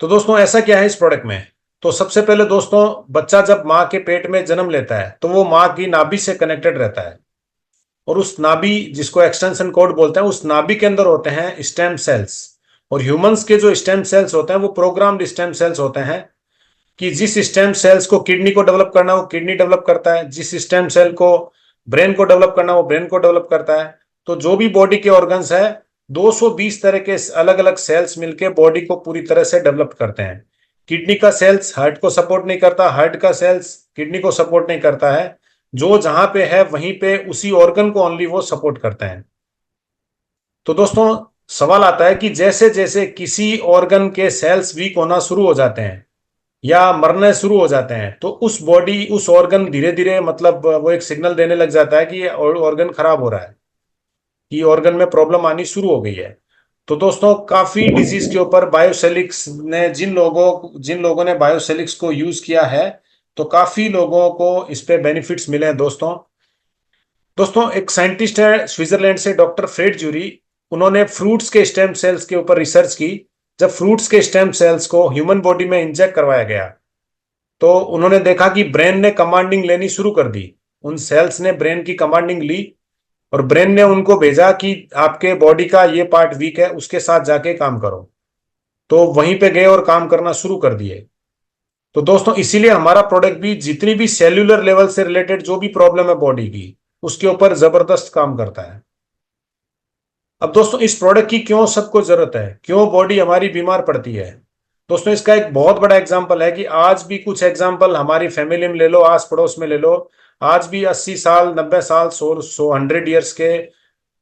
तो दोस्तों ऐसा क्या है इस प्रोडक्ट में। तो सबसे पहले दोस्तों, बच्चा जब माँ के पेट में जन्म लेता है तो वो माँ की नाभि से कनेक्टेड रहता है। और उस नाभि, जिसको एक्सटेंशन कोड बोलते हैं, उस नाभि के अंदर होते हैं स्टेम सेल्स। और ह्यूमंस के जो स्टेम सेल्स होते हैं वो प्रोग्राम्ड स्टेम सेल्स होते हैं। कि जिस स्टेम सेल्स को किडनी को डेवलप करना वो किडनी डेवलप करता है, जिस स्टेम सेल को ब्रेन को डेवलप करना वो ब्रेन को डेवलप करता है। तो जो भी बॉडी के ऑर्गन्स है, 220 तरह के अलग अलग सेल्स मिलके बॉडी को पूरी तरह से डेवलप करते हैं। किडनी का सेल्स हार्ट को सपोर्ट नहीं करता, हार्ट का सेल्स किडनी को सपोर्ट नहीं करता है। जो जहां पे है वहीं पे उसी ऑर्गन को ओनली वो सपोर्ट करते हैं। तो दोस्तों, सवाल आता है कि जैसे जैसे किसी ऑर्गन के सेल्स वीक होना शुरू हो जाते हैं या मरने शुरू हो जाते हैं, तो उस ऑर्गन धीरे धीरे, मतलब वो एक सिग्नल देने लग जाता है कि ये ऑर्गन खराब हो रहा है, कि ऑर्गन में प्रॉब्लम आनी शुरू हो गई है। तो दोस्तों, काफी डिजीज के ऊपर बायोसेलिक्स ने, जिन लोगों ने बायोसेलिक्स को यूज किया है, तो काफी लोगों को इस पे बेनिफिट्स मिले हैं दोस्तों। दोस्तों, एक साइंटिस्ट है स्विट्जरलैंड से, डॉक्टर फ्रेड ज्यूरी। उन्होंने फ्रूट्स के स्टेम सेल्स के ऊपर रिसर्च की। जब फ्रूट्स के स्टेम सेल्स को ह्यूमन बॉडी में इंजेक्ट करवाया गया, तो उन्होंने देखा कि ब्रेन ने कमांडिंग लेनी शुरू कर दी। उन सेल्स ने ब्रेन की कमांडिंग ली और ब्रेन ने उनको भेजा कि आपके बॉडी का ये पार्ट वीक है, उसके साथ जाके काम करो। तो वहीं पे गए और काम करना शुरू कर दिए। तो दोस्तों, इसीलिए हमारा प्रोडक्ट भी जितनी भी सेल्यूलर लेवल से रिलेटेड जो भी प्रॉब्लम है बॉडी की, उसके ऊपर जबरदस्त काम करता है। अब दोस्तों, इस प्रोडक्ट की क्यों सबको जरूरत है, क्यों बॉडी हमारी बीमार पड़ती है। दोस्तों, इसका एक बहुत बड़ा एग्जांपल है कि आज भी कुछ एग्जांपल हमारी फैमिली में ले लो, आस पड़ोस में ले लो। आज भी 80 साल, 90 साल, 100 100 ईयर्स के,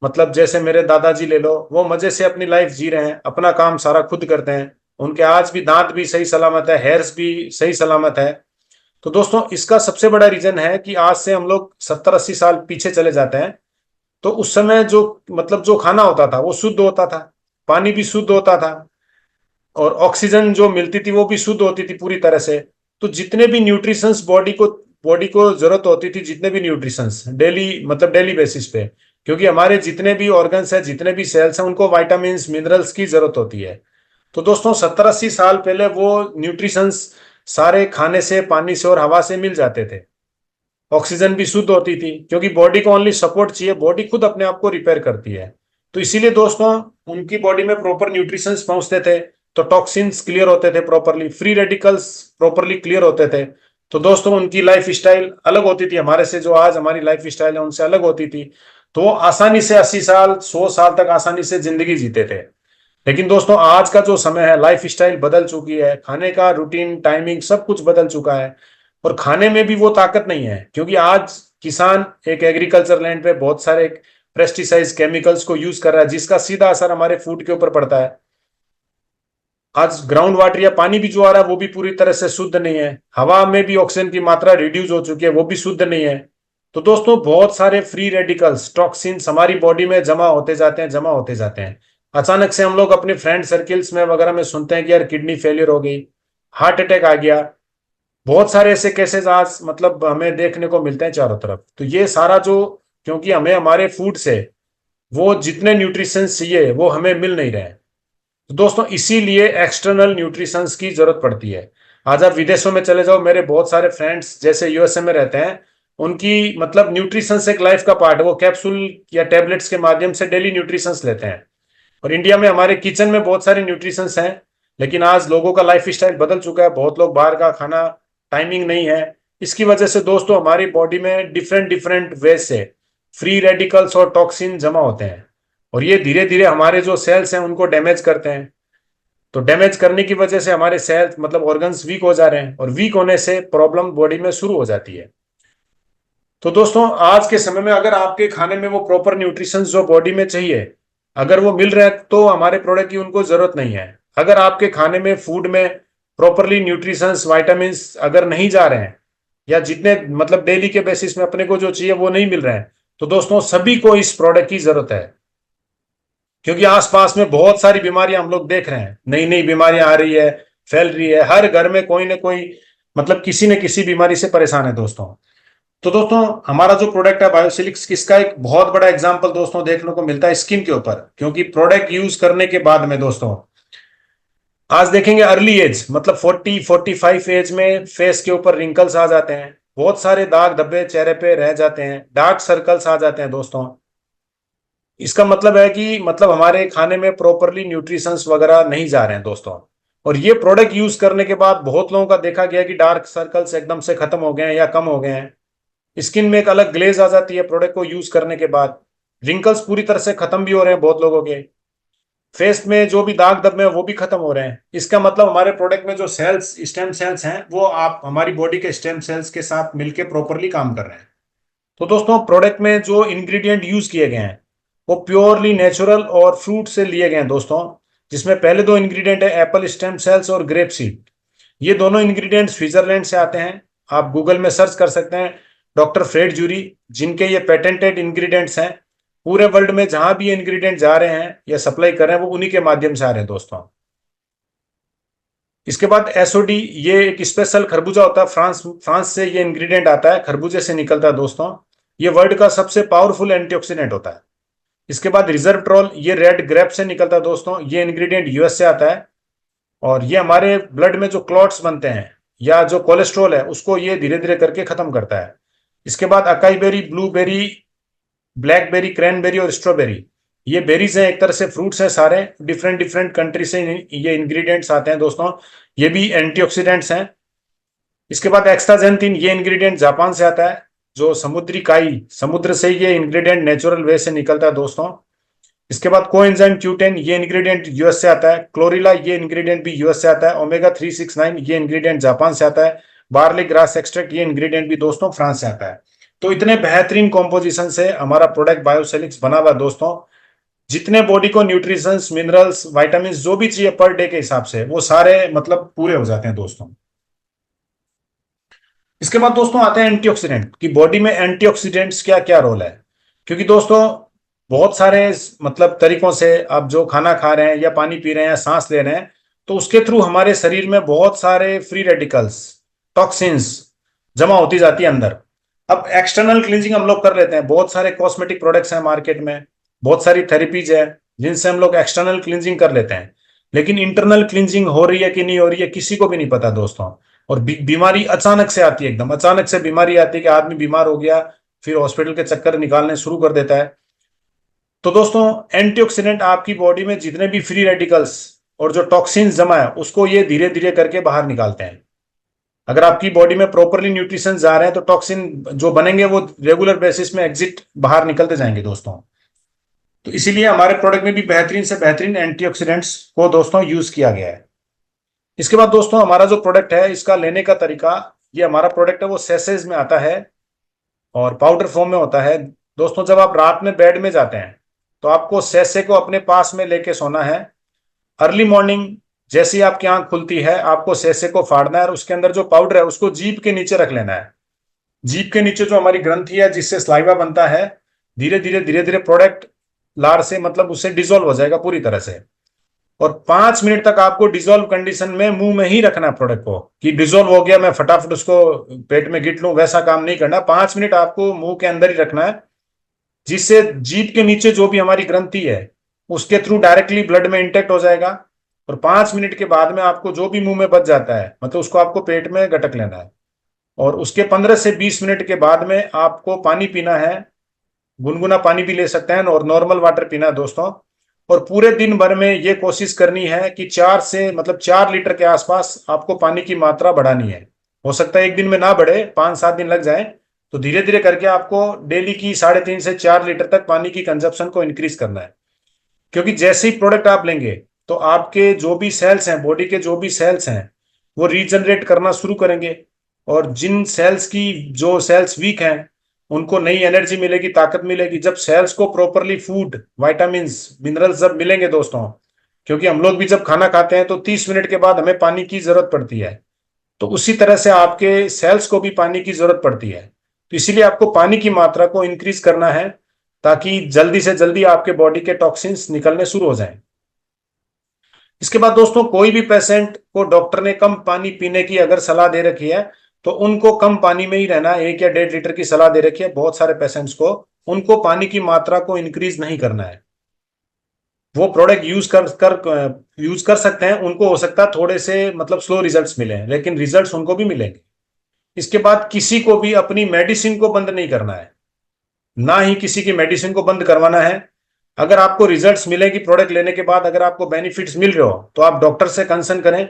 मतलब जैसे मेरे दादाजी ले लो, वो मजे से अपनी लाइफ जी रहे हैं, अपना काम सारा खुद करते हैं। उनके आज भी दांत भी सही सलामत है, हेयर्स भी सही सलामत है। तो दोस्तों, इसका सबसे बड़ा रीजन है कि आज से हम लोग 70 80 साल पीछे चले जाते हैं। तो उस समय जो, मतलब जो खाना होता था वो शुद्ध होता था, पानी भी शुद्ध होता था, और ऑक्सीजन जो मिलती थी वो भी शुद्ध होती थी पूरी तरह से। तो जितने भी न्यूट्रिशंस बॉडी को जरूरत होती थी, जितने भी न्यूट्रिशंस डेली, मतलब डेली बेसिस पे, क्योंकि हमारे जितने भी ऑर्गन्स हैं, जितने भी सेल्स हैं, उनको वाइटामिन मिनरल्स की जरूरत होती है। तो दोस्तों, 70 80 साल पहले वो न्यूट्रिशंस सारे खाने से, पानी से और हवा से मिल जाते थे। ऑक्सीजन भी शुद्ध होती थी, क्योंकि बॉडी को ओनली सपोर्ट चाहिए, बॉडी खुद अपने आप को रिपेयर करती है। तो इसीलिए दोस्तों, उनकी बॉडी में प्रॉपर न्यूट्रिशंस पहुंचते थे, तो टॉक्सिन्स क्लियर होते थे properly, free radicals properly clear होते थे। तो दोस्तों, उनकी लाइफ स्टाइल अलग होती थी हमारे से, जो आज हमारी लाइफ स्टाइल है उनसे अलग होती थी। तो वो आसानी से 80 साल, 100 साल तक आसानी से जिंदगी जीते थे। लेकिन दोस्तों, आज का जो समय है, लाइफ स्टाइल बदल चुकी है, खाने का रूटीन, टाइमिंग, सब कुछ बदल चुका है। और खाने में भी वो ताकत नहीं है, क्योंकि आज किसान एक एग्रीकल्चर लैंड पे बहुत सारे पेस्टिसाइड्स, केमिकल्स को यूज कर रहा है, जिसका सीधा असर हमारे फूड के ऊपर पड़ता है। आज ग्राउंड वाटर या पानी भी जो आ रहा है वो भी पूरी तरह से शुद्ध नहीं है, हवा में भी ऑक्सीजन की मात्रा रिड्यूस हो चुकी है, वो भी शुद्ध नहीं है। तो दोस्तों, बहुत सारे फ्री रेडिकल्स, टॉक्सिन्स हमारी बॉडी में जमा होते जाते हैं, जमा होते जाते हैं। अचानक से हम लोग अपने फ्रेंड सर्किल्स में वगैरह में सुनते हैं कि यार किडनी फेलियर हो गई, हार्ट अटैक आ गया। बहुत सारे ऐसे केसेस आज, मतलब हमें देखने को मिलते हैं चारों तरफ। तो ये सारा जो, क्योंकि हमें हमारे फूड से वो जितने न्यूट्रिशंस चाहिए वो हमें मिल नहीं रहे हैं। तो दोस्तों, इसीलिए एक्सटर्नल न्यूट्रिशंस की जरूरत पड़ती है। आज आप विदेशों में चले जाओ, मेरे बहुत सारे फ्रेंड्स जैसे यूएसए में रहते हैं, उनकी मतलब न्यूट्रिशंस एक लाइफ का पार्ट है, वो कैप्सूल या टेबलेट्स के माध्यम से डेली न्यूट्रिशंस लेते हैं। और इंडिया में हमारे किचन में बहुत सारे न्यूट्रिशंस हैं, लेकिन आज लोगों का लाइफ स्टाइल बदल चुका है, बहुत लोग बाहर का खाना, टाइमिंग नहीं है। इसकी वजह से दोस्तों, हमारी बॉडी में डिफरेंट डिफरेंट वे से फ्री रेडिकल्स और टॉक्सिन जमा होते हैं, और ये धीरे धीरे हमारे जो सेल्स हैं उनको डैमेज करते हैं। तो डैमेज करने की वजह से हमारे सेल्स, मतलब ऑर्गन्स वीक हो जा रहे हैं, और वीक होने से प्रॉब्लम बॉडी में शुरू हो जाती है। तो दोस्तों, आज के समय में अगर आपके खाने में वो प्रॉपर न्यूट्रिशन जो बॉडी में चाहिए, अगर वो मिल रहा है, तो हमारे प्रोडक्ट की उनको जरूरत नहीं है। अगर आपके खाने में, फूड में प्रॉपरली न्यूट्रिशंस, वाइटामिन अगर नहीं जा रहे हैं, या जितने, मतलब डेली के बेसिस में अपने को जो चाहिए वो नहीं मिल रहे हैं, तो दोस्तों सभी को इस प्रोडक्ट की जरूरत है। क्योंकि आसपास में बहुत सारी बीमारियां हम लोग देख रहे हैं, नई नई बीमारियां आ रही है, फैल रही है, हर घर में कोई ना कोई, मतलब किसी न किसी बीमारी से परेशान है दोस्तों। तो दोस्तों, हमारा जो प्रोडक्ट है बायोसिलिक्स, इसका एक बहुत बड़ा एग्जांपल दोस्तों देखने को मिलता है स्किन के ऊपर। क्योंकि प्रोडक्ट यूज करने के बाद में दोस्तों, आज देखेंगे अर्ली एज मतलब 40-45 एज में फेस के ऊपर रिंकल्स आ जाते हैं, बहुत सारे दाग धब्बे चेहरे पे रह जाते हैं, डार्क सर्कल्स आ जाते हैं दोस्तों। इसका मतलब है कि मतलब हमारे खाने में प्रॉपरली न्यूट्रिशंस वगैरह नहीं जा रहे हैं दोस्तों। और ये प्रोडक्ट यूज करने के बाद बहुत लोगों का देखा गया कि डार्क सर्कल्स एकदम से खत्म हो गए हैं या कम हो गए हैं। स्किन में एक अलग ग्लेज आ जाती है प्रोडक्ट को यूज करने के बाद। रिंकल्स पूरी तरह से खत्म भी हो रहे हैं बहुत लोगों के। फेस में जो भी दाग धब्बे हैं वो भी खत्म हो रहे हैं। इसका मतलब हमारे प्रोडक्ट में जो सेल्स स्टेम सेल्स हैं वो आप हमारी बॉडी के स्टेम सेल्स के साथ मिलकर प्रॉपरली काम कर रहे हैं। तो दोस्तों प्रोडक्ट में जो इंग्रेडिएंट यूज किए गए हैं वो प्योरली नेचुरल और फ्रूट से लिए गए हैं दोस्तों। जिसमें पहले दो इंग्रेडिएंट है एप्पल स्टेम सेल्स और ग्रेप सीड। ये दोनों इंग्रेडिएंट्स स्विट्जरलैंड से आते हैं। आप गूगल में सर्च कर सकते हैं डॉक्टर फ्रेड जूरी, जिनके ये पेटेंटेड इंग्रेडिएंट्स हैं। पूरे वर्ल्ड में जहां भी ये इंग्रेडिएंट जा रहे हैं या सप्लाई कर रहे हैं वो उन्हीं के माध्यम से आ रहे हैं दोस्तों। इसके बाद एसओडी, ये एक स्पेशल खरबूजा होता है, फ्रांस फ्रांस से ये इंग्रेडिएंट आता है, खरबूजे से निकलता है दोस्तों। ये वर्ल्ड का सबसे पावरफुल एंटीऑक्सीडेंट होता है। इसके बाद रिजर्वट्रॉल, ये रेड ग्रेप से निकलता है दोस्तों। ये इंग्रेडिएंट यूएस से आता है और ये हमारे ब्लड में जो क्लॉट्स बनते हैं या जो कोलेस्ट्रॉल है उसको ये धीरे धीरे करके खत्म करता है। इसके बाद acai berry, blueberry, blackberry, cranberry और स्ट्रॉबेरी, ये बेरीज हैं, एक तरह से फ्रूट्स हैं सारे। डिफरेंट डिफरेंट कंट्री से ये इंग्रेडिएंट्स आते हैं दोस्तों। ये भी एंटीऑक्सीडेंट्स हैं। इसके बाद एक्स्ट्राजेंथिन, ये इंग्रेडिएंट जापान से आता है। जो समुद्री काई, समुद्र से ये इंग्रेडिएंट नेचुरल वे से निकलता है दोस्तों। इसके बाद कोएंजाइम Q10, ये इंग्रेडिएंट यूएस से आता है। क्लोरिला, ये इंग्रेडिएंट भी यूएस से आता है। ओमेगा 369, ये इंग्रेडिएंट जापान से आता है। बार्ली ग्रास एक्सट्रैक्ट, ये इंग्रेडिएंट भी दोस्तों फ्रांस से आता है। तो इतने बेहतरीन कॉम्पोजिशन से हमारा प्रोडक्ट बायोसेलिक्स बना हुआ दोस्तों। जितने बॉडी को न्यूट्रिशंस, मिनरल्स, विटामिन जो भी चाहिए पर डे के हिसाब से वो सारे मतलब पूरे हो जाते हैं दोस्तों। इसके बाद दोस्तों आते हैं एंटीऑक्सीडेंट कि बॉडी में एंटीऑक्सीडेंट्स क्या क्या रोल है। क्योंकि दोस्तों बहुत सारे मतलब तरीकों से आप जो खाना खा रहे हैं या पानी पी रहे हैं, सांस ले रहे हैं, तो उसके थ्रू हमारे शरीर में बहुत सारे फ्री रेडिकल्स, टॉक्सिन्स जमा होती जाती है अंदर। अब एक्सटर्नल क्लींजिंग हम लोग कर लेते हैं, बहुत सारे कॉस्मेटिक प्रोडक्ट्स हैं मार्केट में, बहुत सारी थेरेपीज है जिनसे हम लोग एक्सटर्नल क्लींजिंग कर लेते हैं। लेकिन इंटरनल क्लींजिंग हो रही है कि नहीं हो रही है किसी को भी नहीं पता दोस्तों। और बीमारी अचानक से आती है, एकदम अचानक से बीमारी आती है कि आदमी बीमार हो गया, फिर हॉस्पिटल के चक्कर निकालने शुरू कर देता है। तो दोस्तों एंटीऑक्सीडेंट आपकी बॉडी में जितने भी फ्री रेडिकल्स और जो टॉक्सिन्स जमा है उसको ये धीरे धीरे करके बाहर निकालते हैं। अगर आपकी बॉडी में प्रॉपरली न्यूट्रिशन जा रहे हैं तो टॉक्सिन जो बनेंगे वो रेगुलर बेसिस में एग्जिट बाहर निकलते जाएंगे दोस्तों। तो इसीलिए हमारे प्रोडक्ट में भी बेहतरीन से बेहतरीन एंटीऑक्सीडेंट्स को दोस्तों यूज किया गया है। इसके बाद दोस्तों हमारा जो प्रोडक्ट है इसका लेने का तरीका, ये हमारा प्रोडक्ट है वो सैशेज में आता है और पाउडर फॉर्म में होता है। दोस्तों जब आप रात में बेड में जाते हैं तो आपको सैशे को अपने पास में लेके सोना है। अर्ली मॉर्निंग जैसे ही आपकी आंख खुलती है आपको सैशे को फाड़ना है और उसके अंदर जो पाउडर है उसको जीभ के नीचे रख लेना है। जीभ के नीचे जो हमारी ग्रंथि है जिससे स्लाइवा बनता है, धीरे धीरे प्रोडक्ट लार से मतलब उससे डिजोल्व हो जाएगा पूरी तरह से। और 5 मिनट तक आपको डिजोल्व कंडीशन में मुंह में ही रखना है प्रोडक्ट को, कि डिजोल्व हो गया मैं फटाफट उसको पेट में गिट लूं, वैसा काम नहीं करना। 5 मिनट आपको मुंह के अंदर ही रखना है, जिससे जीभ के नीचे जो भी हमारी ग्रंथि है उसके थ्रू डायरेक्टली ब्लड में इंटेक्ट हो जाएगा। और 5 मिनट के बाद में आपको जो भी मुंह में बच जाता है मतलब उसको आपको पेट में गटक लेना है। और उसके 15 से 20 मिनट के बाद में आपको पानी पीना है। गुनगुना पानी भी ले सकते हैं और नॉर्मल वाटर पीना है दोस्तों। और पूरे दिन भर में ये कोशिश करनी है कि 4 लीटर के आसपास आपको पानी की मात्रा बढ़ानी है। हो सकता है एक दिन में ना बढ़े, 5-7 दिन लग जाए, तो धीरे धीरे करके आपको डेली की 3.5 से 4 लीटर तक पानी की कंजप्शन को इंक्रीज करना है। क्योंकि जैसे ही प्रोडक्ट आप लेंगे तो आपके जो भी सेल्स हैं, बॉडी के जो भी सेल्स हैं वो रीजनरेट करना शुरू करेंगे। और जिन सेल्स की जो सेल्स वीक हैं उनको नई एनर्जी मिलेगी, ताकत मिलेगी जब सेल्स को प्रॉपरली फूड, विटामिन्स, मिनरल्स जब मिलेंगे दोस्तों। क्योंकि हम लोग भी जब खाना खाते हैं तो 30 मिनट के बाद हमें पानी की जरूरत पड़ती है, तो उसी तरह से आपके सेल्स को भी पानी की जरूरत पड़ती है। तो इसीलिए आपको पानी की मात्रा को इंक्रीज करना है ताकि जल्दी से जल्दी आपके बॉडी के टॉक्सिन्स निकलने शुरू हो जाएं। इसके बाद दोस्तों कोई भी पेशेंट को डॉक्टर ने कम पानी पीने की अगर सलाह दे रखी है तो उनको कम पानी में ही रहना है। 1 या 1.5 लीटर की सलाह दे रखी है बहुत सारे पेशेंट्स को, उनको पानी की मात्रा को इंक्रीज नहीं करना है। वो प्रोडक्ट यूज कर सकते हैं। उनको हो सकता है थोड़े से मतलब स्लो रिजल्ट्स मिले, लेकिन रिजल्ट्स उनको भी मिलेंगे। इसके बाद किसी को भी अपनी मेडिसिन को बंद नहीं करना है, ना ही किसी की मेडिसिन को बंद करवाना है। अगर आपको रिजल्ट्स मिलेगी प्रोडक्ट लेने के बाद, अगर आपको बेनिफिट्स मिल रहे हो, तो आप डॉक्टर से कंसर्न करें।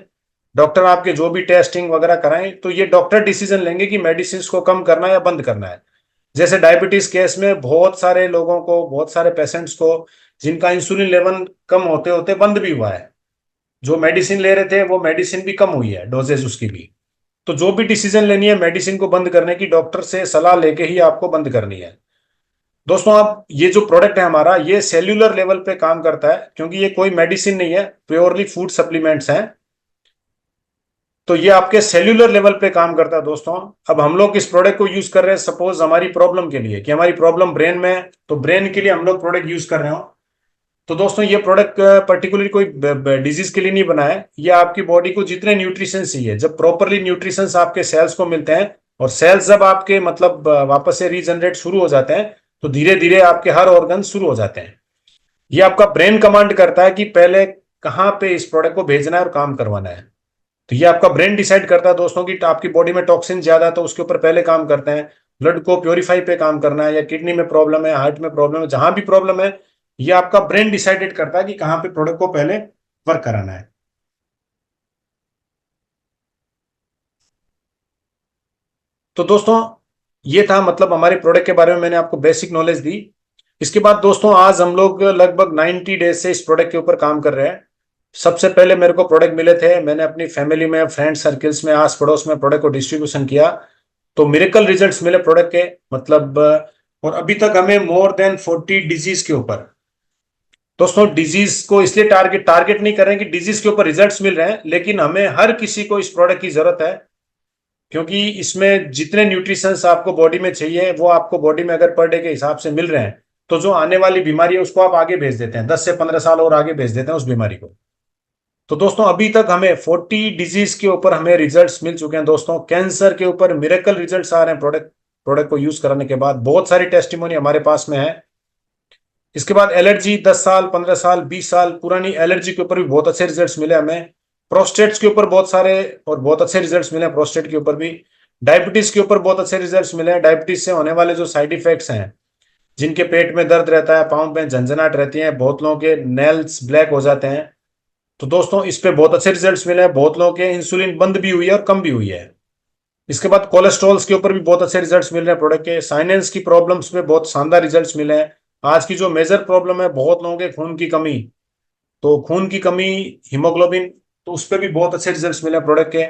डॉक्टर आपके जो भी टेस्टिंग वगैरह कराएं, तो ये डॉक्टर डिसीजन लेंगे कि मेडिसिन को कम करना है या बंद करना है। जैसे डायबिटीज केस में बहुत सारे लोगों को, बहुत सारे पेशेंट्स को, जिनका इंसुलिन लेवल कम होते होते बंद भी हुआ है। जो मेडिसिन ले रहे थे वो मेडिसिन भी कम हुई है, डोजेज उसकी भी। तो जो भी डिसीजन लेनी है मेडिसिन को बंद करने की, डॉक्टर से सलाह लेके ही आपको बंद करनी है। दोस्तों, आप ये जो प्रोडक्ट है हमारा, ये सेल्यूलर लेवल पे काम करता है, क्योंकि ये कोई मेडिसिन नहीं है, प्योरली फूड सप्लीमेंट्स हैं। तो ये आपके सेल्यूलर लेवल पे काम करता है दोस्तों। अब हम लोग इस प्रोडक्ट को यूज कर रहे हैं सपोज हमारी प्रॉब्लम के लिए, कि हमारी प्रॉब्लम ब्रेन में है, तो ब्रेन के लिए हम लोग प्रोडक्ट यूज कर रहे हो। तो दोस्तों, ये प्रोडक्ट पर्टिकुलरली कोई डिजीज के लिए नहीं बना है। ये आपकी बॉडी को जितने न्यूट्रिशन चाहिए, जब प्रॉपरली न्यूट्रिशन आपके सेल्स को मिलते हैं, और सेल्स जब आपके मतलब वापस से रीजनरेट शुरू हो जाते हैं, तो धीरे धीरे आपके हर ऑर्गन शुरू हो जाते हैं। ये आपका ब्रेन कमांड करता है कि पहले कहाँ पे इस प्रोडक्ट को भेजना है और काम करवाना है। तो ये आपका ब्रेन डिसाइड करता है दोस्तों कि आपकी बॉडी में टॉक्सिन ज्यादा है, तो उसके ऊपर पहले काम करते हैं। ब्लड को प्योरीफाई पे काम करना है, या किडनी में प्रॉब्लम है, हार्ट में प्रॉब्लम है, जहां भी प्रॉब्लम है, ये आपका ब्रेन डिसाइडेड करता है कि कहाँ पे प्रोडक्ट को पहले वर्क कराना है। तो दोस्तों, ये था मतलब हमारे प्रोडक्ट के बारे में मैंने आपको बेसिक नॉलेज दी। इसके बाद दोस्तों, आज हम लोग लगभग 90 डेज से इस प्रोडक्ट के ऊपर काम कर रहे हैं। सबसे पहले मेरे को प्रोडक्ट मिले थे, मैंने अपनी फैमिली में, फ्रेंड सर्कल्स में, आस पड़ोस में प्रोडक्ट को डिस्ट्रीब्यूशन किया। तो मिरेकल रिजल्ट्स मिले प्रोडक्ट के, मतलब और अभी तक हमें मोर देन 40 डिजीज के ऊपर। दोस्तों, डिजीज को इसलिए टारगेट टारगेट नहीं कर रहे हैं कि डिजीज के ऊपर रिजल्ट्स मिल रहे हैं, लेकिन हमें हर किसी को इस प्रोडक्ट की जरूरत है। क्योंकि इसमें जितने न्यूट्रिशंस आपको बॉडी में चाहिए, वो आपको बॉडी में अगर पर डे के हिसाब से मिल रहे हैं, तो जो आने वाली बीमारी है उसको आप आगे भेज देते हैं, 10 से 15 साल और आगे भेज देते हैं उस बीमारी को। तो दोस्तों, अभी तक हमें 40 डिजीज के ऊपर हमें रिजल्ट्स मिल चुके हैं दोस्तों। कैंसर के ऊपर मिरेकल रिजल्ट्स आ रहे हैं प्रोडक्ट प्रोडक्ट को यूज कराने के बाद। बहुत सारी टेस्टिमोनी हमारे पास में है। इसके बाद एलर्जी, 10 साल, 15 साल, 20 साल पुरानी एलर्जी के ऊपर भी बहुत अच्छे रिजल्ट्स मिले हमें। प्रोस्टेट्स के ऊपर बहुत सारे और बहुत अच्छे रिजल्ट्स मिले हैं, प्रोस्टेट के ऊपर भी। डायबिटीज के ऊपर बहुत अच्छे रिजल्ट्स मिले हैं। डायबिटीज से होने वाले जो साइड इफेक्ट्स हैं, जिनके पेट में दर्द रहता है, पाँव में झंझनाहट रहती है, बहुत लोगों के नेल्स ब्लैक हो जाते हैं, तो दोस्तों इस पे बहुत अच्छे रिजल्ट्स मिले हैं। बहुत लोगों के इंसुलिन बंद भी हुई है और कम भी हुई है। इसके बाद कोलेस्ट्रॉल्स के ऊपर भी बहुत अच्छे रिजल्ट्स मिल रहे हैं प्रोडक्ट के। साइनेंस की प्रॉब्लम्स पे बहुत शानदार रिजल्ट्स मिले हैं। आज की जो मेजर प्रॉब्लम है बहुत लोगों के खून की कमी, तो खून की कमी, हीमोग्लोबिन, तो उस पर भी बहुत अच्छे रिजल्ट्स मिले हैं प्रोडक्ट के।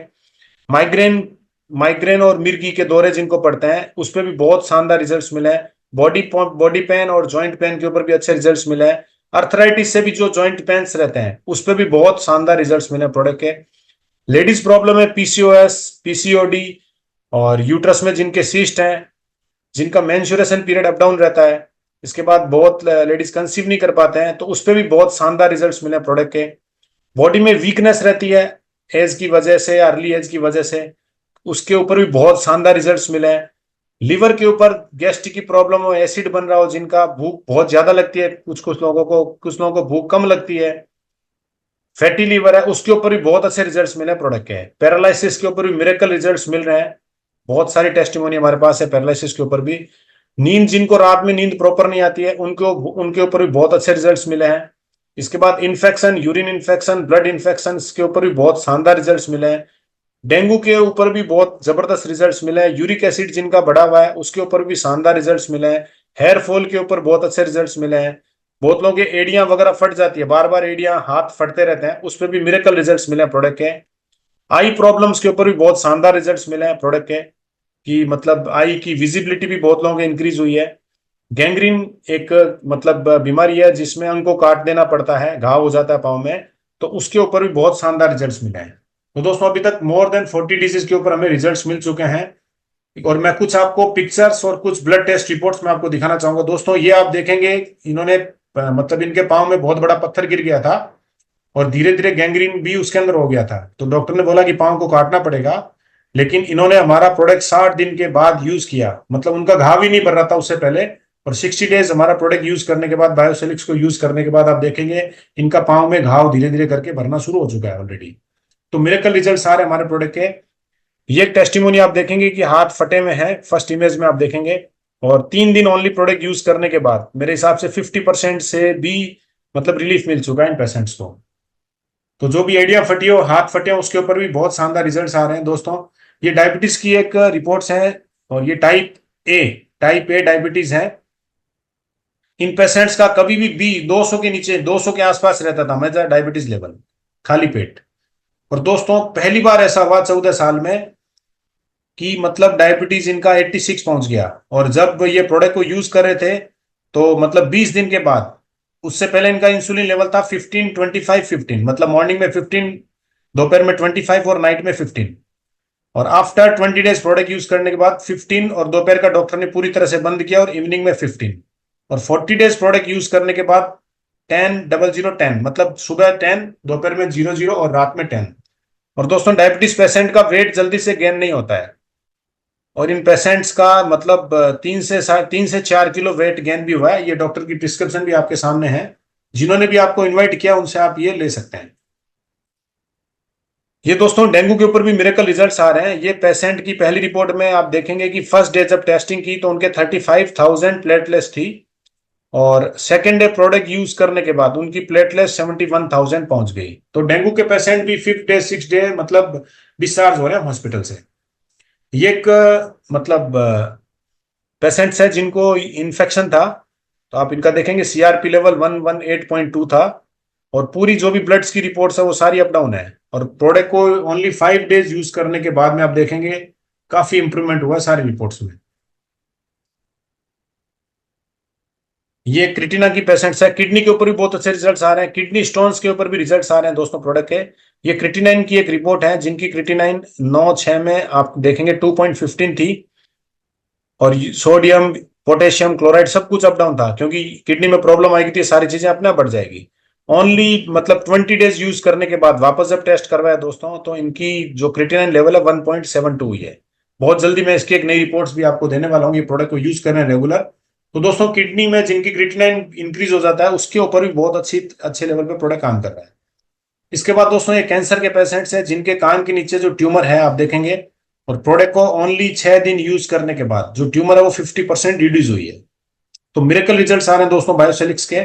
माइग्रेन माइग्रेन और मिर्गी के दौरे जिनको पड़ते हैं, उस पर भी बहुत शानदार रिजल्ट्स मिले हैं। बॉडी पेन और जॉइंट पेन के ऊपर भी अच्छे रिजल्ट्स मिले हैं। अर्थराइटिस से भी जो जॉइंट पेन्स रहते हैं, उस पर भी बहुत शानदार रिजल्ट्स मिले हैं प्रोडक्ट के। लेडीज प्रॉब्लम है पीसीओएस, पीसीओडी, और यूट्रस में जिनके सिस्ट हैं, जिनका मेंस्ट्रुएशन पीरियड अप डाउन रहता है, इसके बाद बहुत लेडीज कंसीव नहीं कर पाते हैं, तो उस पर भी बहुत शानदार रिजल्ट्स मिले प्रोडक्ट के। बॉडी में वीकनेस रहती है एज की वजह से, अर्ली एज की वजह से, उसके ऊपर भी बहुत शानदार रिजल्ट्स मिले हैं। लिवर के ऊपर गैस्ट्रिक की प्रॉब्लम हो, एसिड बन रहा हो, जिनका भूख बहुत ज्यादा लगती है, कुछ लोगों को भूख कम लगती है, फैटी लीवर है, उसके ऊपर भी बहुत अच्छे रिजल्ट्स मिले प्रोडक्ट के। पैरालिसिस के ऊपर भी मिरेकल रिजल्ट्स मिल रहे हैं। बहुत सारी टेस्टिमोनी हमारे पास है पैरालिसिस के ऊपर भी। नींद, जिनको रात में नींद प्रॉपर नहीं आती है, उनको उनके ऊपर भी बहुत अच्छे रिजल्ट्स मिले हैं। इसके बाद infection, urine infection, blood infection के ऊपर भी बहुत शानदार रिजल्ट्स मिले हैं। डेंगू के ऊपर भी बहुत जबरदस्त रिजल्ट्स मिले हैं। यूरिक एसिड जिनका बढ़ा हुआ है, उसके ऊपर भी शानदार रिजल्ट्स मिले हैं। हेयर फॉल के ऊपर बहुत अच्छे रिजल्ट्स मिले हैं। बहुत लोगों के एड़ियां वगैरह फट जाती है, बार बार एड़ियां हाथ फटते रहते हैं, उस पर भी मिरेकल रिजल्ट्स मिले हैं प्रोडक्ट के। आई प्रॉब्लम्स के ऊपर भी बहुत शानदार रिजल्ट्स मिले हैं प्रोडक्ट के, कि मतलब आई की विजिबिलिटी भी बहुत लोगों की इंक्रीज हुई है। गैंग्रीन एक मतलब बीमारी है जिसमें अंग को काट देना पड़ता है, घाव हो जाता है पाँव में, तो उसके ऊपर भी बहुत शानदार रिजल्ट्स मिले हैं। तो दोस्तों, अभी तक मोर देन 40 डिजीज के ऊपर हमें रिजल्ट्स मिल चुके हैं। और मैं कुछ आपको पिक्चर्स और कुछ ब्लड टेस्ट रिपोर्ट्स में आपको दिखाना चाहूंगा दोस्तों। ये आप देखेंगे, इन्होंने मतलब इनके पाँव में बहुत बड़ा पत्थर गिर गया था, और धीरे धीरे गैंग्रीन भी उसके अंदर हो गया था, तो डॉक्टर ने बोला कि पाँव को काटना पड़ेगा। लेकिन इन्होंने हमारा प्रोडक्ट 60 दिन के बाद यूज किया, मतलब उनका घाव ही नहीं भर रहा था उससे पहले, और 60 डेज हमारा प्रोडक्ट यूज करने के बाद, बायोसेलिक्स को यूज करने के बाद आप देखेंगे इनका पाँव में घाव धीरे धीरे करके भरना शुरू हो चुका है ऑलरेडी। तो मिरेकल रिजल्ट आ रहे हमारे प्रोडक्ट के। ये एक टेस्टिमोनी आप देखेंगे कि हाथ फटे में है, फर्स्ट इमेज में आप देखेंगे। और 3 दिन ओनली प्रोडक्ट यूज करने के बाद मेरे हिसाब से 50% से भी मतलब रिलीफ मिल चुका है इन पेशेंट्स को। तो जो भी एडिया फटी हो, हाथ फटे हो, उसके ऊपर भी बहुत शानदार रिजल्ट्स आ रहे हैं दोस्तों। ये डायबिटीज की एक रिपोर्ट्स है, और ये टाइप ए डायबिटीज है। इन पेशेंट्स का कभी भी 200 के नीचे, 200 के आसपास रहता था मेजर डायबिटीज लेवल, खाली पेट। और दोस्तों पहली बार ऐसा हुआ 14 साल में कि मतलब डायबिटीज इनका 86 पहुंच गया। और जब ये प्रोडक्ट को यूज कर रहे थे तो मतलब 20 दिन के बाद, उससे पहले इनका इंसुलिन लेवल था 15, 25, 15, मतलब मॉर्निंग में 15, दोपहर में 25 और नाइट में 15। और आफ्टर 20 डेज प्रोडक्ट यूज करने के बाद 15 और दोपहर का डॉक्टर ने पूरी तरह से बंद किया, और इवनिंग में 15। और 40 डेज प्रोडक्ट यूज करने के बाद 10, 00, 10, मतलब सुबह 10, दोपहर में 00 और रात में 10। और दोस्तों डायबिटीज पेशेंट का वेट जल्दी से गेन नहीं होता है, और इन पेशेंट्स का मतलब 3 से 4 किलो वेट गेन भी हुआ है। ये डॉक्टर की प्रिस्क्रिप्शन भी आपके सामने है, जिन्होंने भी आपको इनवाइट किया उनसे आप ये ले सकते हैं। ये दोस्तों डेंगू के ऊपर भी मिरेकल रिजल्ट्स आ रहे हैं। ये पेशेंट की पहली रिपोर्ट में आप देखेंगे कि फर्स्ट डे जब टेस्टिंग की तो उनके 35,000 प्लेटलेट्स थी, और सेकेंड डे प्रोडक्ट यूज करने के बाद उनकी प्लेटलेट 71,000 पहुंच गई। तो डेंगू के पेशेंट भी 5th डे 6th डे मतलब डिस्चार्ज हो रहे हैं हॉस्पिटल से। ये एक मतलब पेशेंट्स है जिनको इन्फेक्शन था, तो आप इनका देखेंगे सीआरपी लेवल 118.2 था, और पूरी जो भी ब्लड्स की रिपोर्ट्स है वो सारी अप डाउन है। और प्रोडक्ट को ओनली 5 डेज यूज करने के बाद में आप देखेंगे काफी इंप्रूवमेंट हुआ सारी रिपोर्ट्स में। ये क्रिटिना की पेशेंट्स है। किडनी के ऊपर भी बहुत अच्छे रिजल्ट्स आ रहे हैं, किडनी स्टोन्स के ऊपर भी रिजल्ट्स आ रहे हैं दोस्तों प्रोडक्ट के। ये क्रिटिनाइन की एक रिपोर्ट है, जिनकी क्रिटिनाइन 9/6 में आप देखेंगे 2.15 थी, और सोडियम, पोटेशियम, क्लोराइड सब कुछ अप डाउन था, क्योंकि किडनी में प्रॉब्लम आएगी तो ये सारी चीजें अपने आप बढ़ जाएगी। ओनली मतलब 20 डेज यूज करने के बाद वापस जब टेस्ट करवाया दोस्तों, तो इनकी जो क्रिटिनाइन लेवल है 1.72 हुई है। बहुत जल्दी मैं इसकी एक नई रिपोर्ट्स भी आपको देने वाला हूँ, ये प्रोडक्ट को यूज करें रेगुलर। तो दोस्तों किडनी में जिनकी क्रिटिनाइन इंक्रीज हो जाता है, उसके ऊपर भी बहुत अच्छे लेवल पे प्रोडक्ट काम कर रहा है। इसके बाद दोस्तों ये कैंसर के पेशेंट्स हैं, जिनके कान के नीचे जो ट्यूमर है आप देखेंगे, और प्रोडक्ट को ओनली 6 दिन यूज करने के बाद जो ट्यूमर है वो 50% रिड्यूस हुई है। तो मिरेकल रिजल्ट्स आ रहे हैं दोस्तों बायोसेलिक्स के।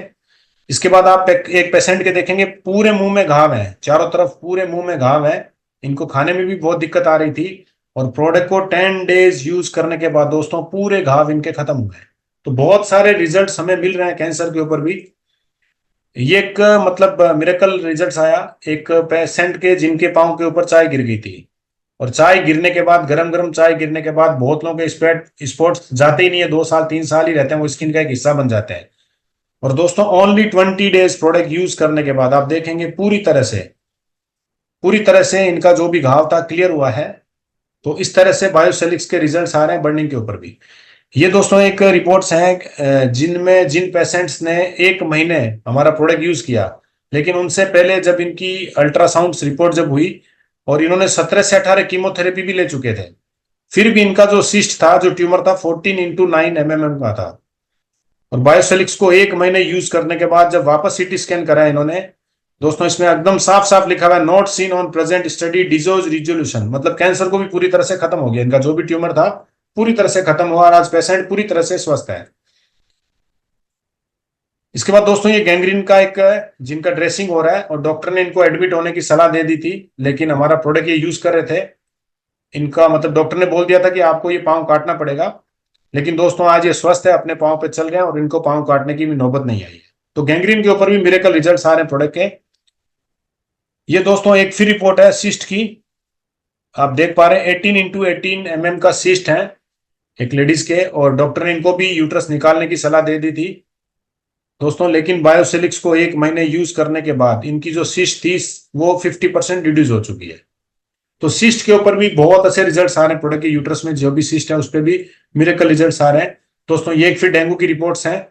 इसके बाद आप एक पेशेंट के देखेंगे पूरे मुंह में घाव है, चारों तरफ पूरे मुंह में घाव है, इनको खाने में भी बहुत दिक्कत आ रही थी। और प्रोडक्ट को 10 डेज यूज करने के बाद दोस्तों पूरे घाव इनके खत्म हुए हैं। तो बहुत सारे रिजल्ट्स हमें मिल रहे हैं कैंसर के ऊपर भी। ये एक मतलब मिरेकल रिजल्ट्स आया एक पेशेंट के, जिनके पांव के ऊपर चाय गिर गई थी, और चाय गिरने के बाद, गरम गरम चाय गिरने के बाद बहुत लोगों के स्पॉट्स जाते ही नहीं है, 2 साल 3 साल ही रहते हैं, वो स्किन का एक हिस्सा बन जाते हैं। और दोस्तों ओनली 20 डेज प्रोडक्ट यूज करने के बाद आप देखेंगे पूरी तरह से इनका जो भी घाव था क्लियर हुआ है। तो इस तरह से बायोसेलिक्स के रिजल्ट्स आ रहे हैं बर्निंग के ऊपर भी। ये दोस्तों एक रिपोर्ट्स हैं जिन पेशेंट्स ने 1 महीने हमारा प्रोडक्ट यूज किया, लेकिन उनसे पहले जब इनकी अल्ट्रासाउंड रिपोर्ट जब हुई, और इन्होंने 17 से 18 कीमोथेरेपी भी ले चुके थे, फिर भी इनका जो सिस्ट था, जो ट्यूमर था, 14x9 mm का था। और बायोसेलिक्स को 1 महीने यूज करने के बाद जब वापस सीटी स्कैन कराया इन्होंने, दोस्तों इसमें एकदम साफ साफ लिखा हुआ है, not seen on present study disease resolution, मतलब कैंसर को भी पूरी तरह से खत्म हो गया, इनका जो भी ट्यूमर था पूरी तरह से खत्म हुआ, और आज पेशेंट पूरी तरह से स्वस्थ है। इसके बाद दोस्तों ये गैंग्रीन का एक जिनका ड्रेसिंग हो रहा है, और डॉक्टर ने इनको एडमिट होने की सलाह दे दी थी, लेकिन हमारा प्रोडक्ट ये यूज कर रहे थे। इनका मतलब डॉक्टर ने बोल दिया था कि आपको ये पाँव काटना पड़ेगा, लेकिन दोस्तों आज ये स्वस्थ है, अपने पाँव पे चल रहे हैं, और इनको पाँव काटने की भी नौबत नहीं आई है। तो गैंग्रीन के ऊपर भी मिरेकल रिजल्ट्स आ रहे हैं प्रोडक्ट के। ये दोस्तों एक फिर रिपोर्ट है सिस्ट की, आप देख पा रहे हैं 18x18 mm का सिस्ट है एक लेडीज के, और डॉक्टर ने इनको भी यूट्रस निकालने की सलाह दे दी थी दोस्तों, लेकिन बायोसेलिक्स को 1 महीने यूज करने के बाद इनकी जो सिस्ट थी वो 50% रिड्यूस हो चुकी है। तो सिस्ट के ऊपर भी बहुत अच्छे रिजल्ट्स आ रहे हैं प्रोडक्ट के, यूट्रस में जो भी सिस्ट है उस पर भी मिरेकल रिजल्ट्स आ रहे हैं दोस्तों। ये एक फिर डेंगू की रिपोर्ट्स हैं,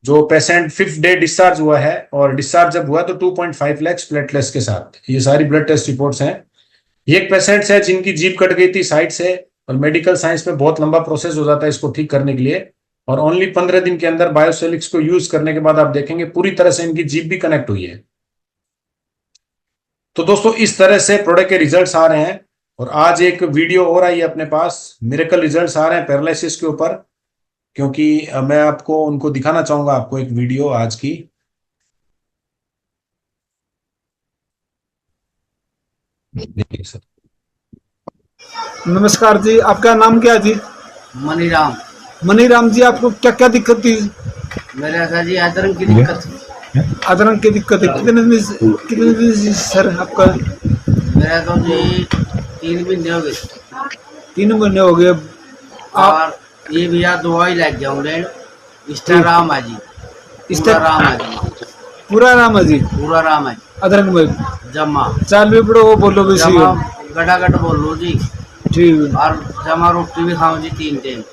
जो पेशेंट 5th डे डिस्चार्ज हुआ है, और डिस्चार्ज जब हुआ तो 2.5 लाख प्लेटलेट्स के साथ, ये सारी ब्लड टेस्ट रिपोर्ट्स हैं। ये एक पेशेंट है जिनकी जीभ कट गई थी साइड से, और मेडिकल साइंस में बहुत लंबा प्रोसेस हो जाता है इसको ठीक करने के लिए, और ओनली 15 दिन के अंदर बायोसेलिक्स को यूज करने के बाद आप देखेंगे पूरी तरह से इनकी जीभ भी कनेक्ट हुई है। तो दोस्तों इस तरह से प्रोडक्ट के रिजल्ट्स आ रहे हैं। और आज एक वीडियो और आई है अपने पास, मिरेकल रिजल्ट्स आ रहे हैं पैरालिसिस के ऊपर, क्योंकि मैं आपको उनको दिखाना चाहूंगा, आपको एक वीडियो आज की। देखिए सर। नमस्कार जी, आपका नाम क्या है जी? मनीराम। मनीराम जी, आपको क्या क्या दिक्कत थी? मेरा सर जी अदरक की दिक्कत थी। अदरक की दिक्कत है? कितने दिन से सर आपका? मेरा तो जी 3 महीने हो गए 3 महीने हो गए। आप और ये भैया दवाई लग जाऊँ लेन इस्टा राम है जी, पूरा इस्टा- राम है जी, पूरा नाम है जी पूरा राम है जी। अदरक में? जमा चाल भी पड़ो, वो बोलो भी सी जमा गटागट बोल लो जी, ठीक है। और जमा रोटी भी खाऊं जी 3 टाइम।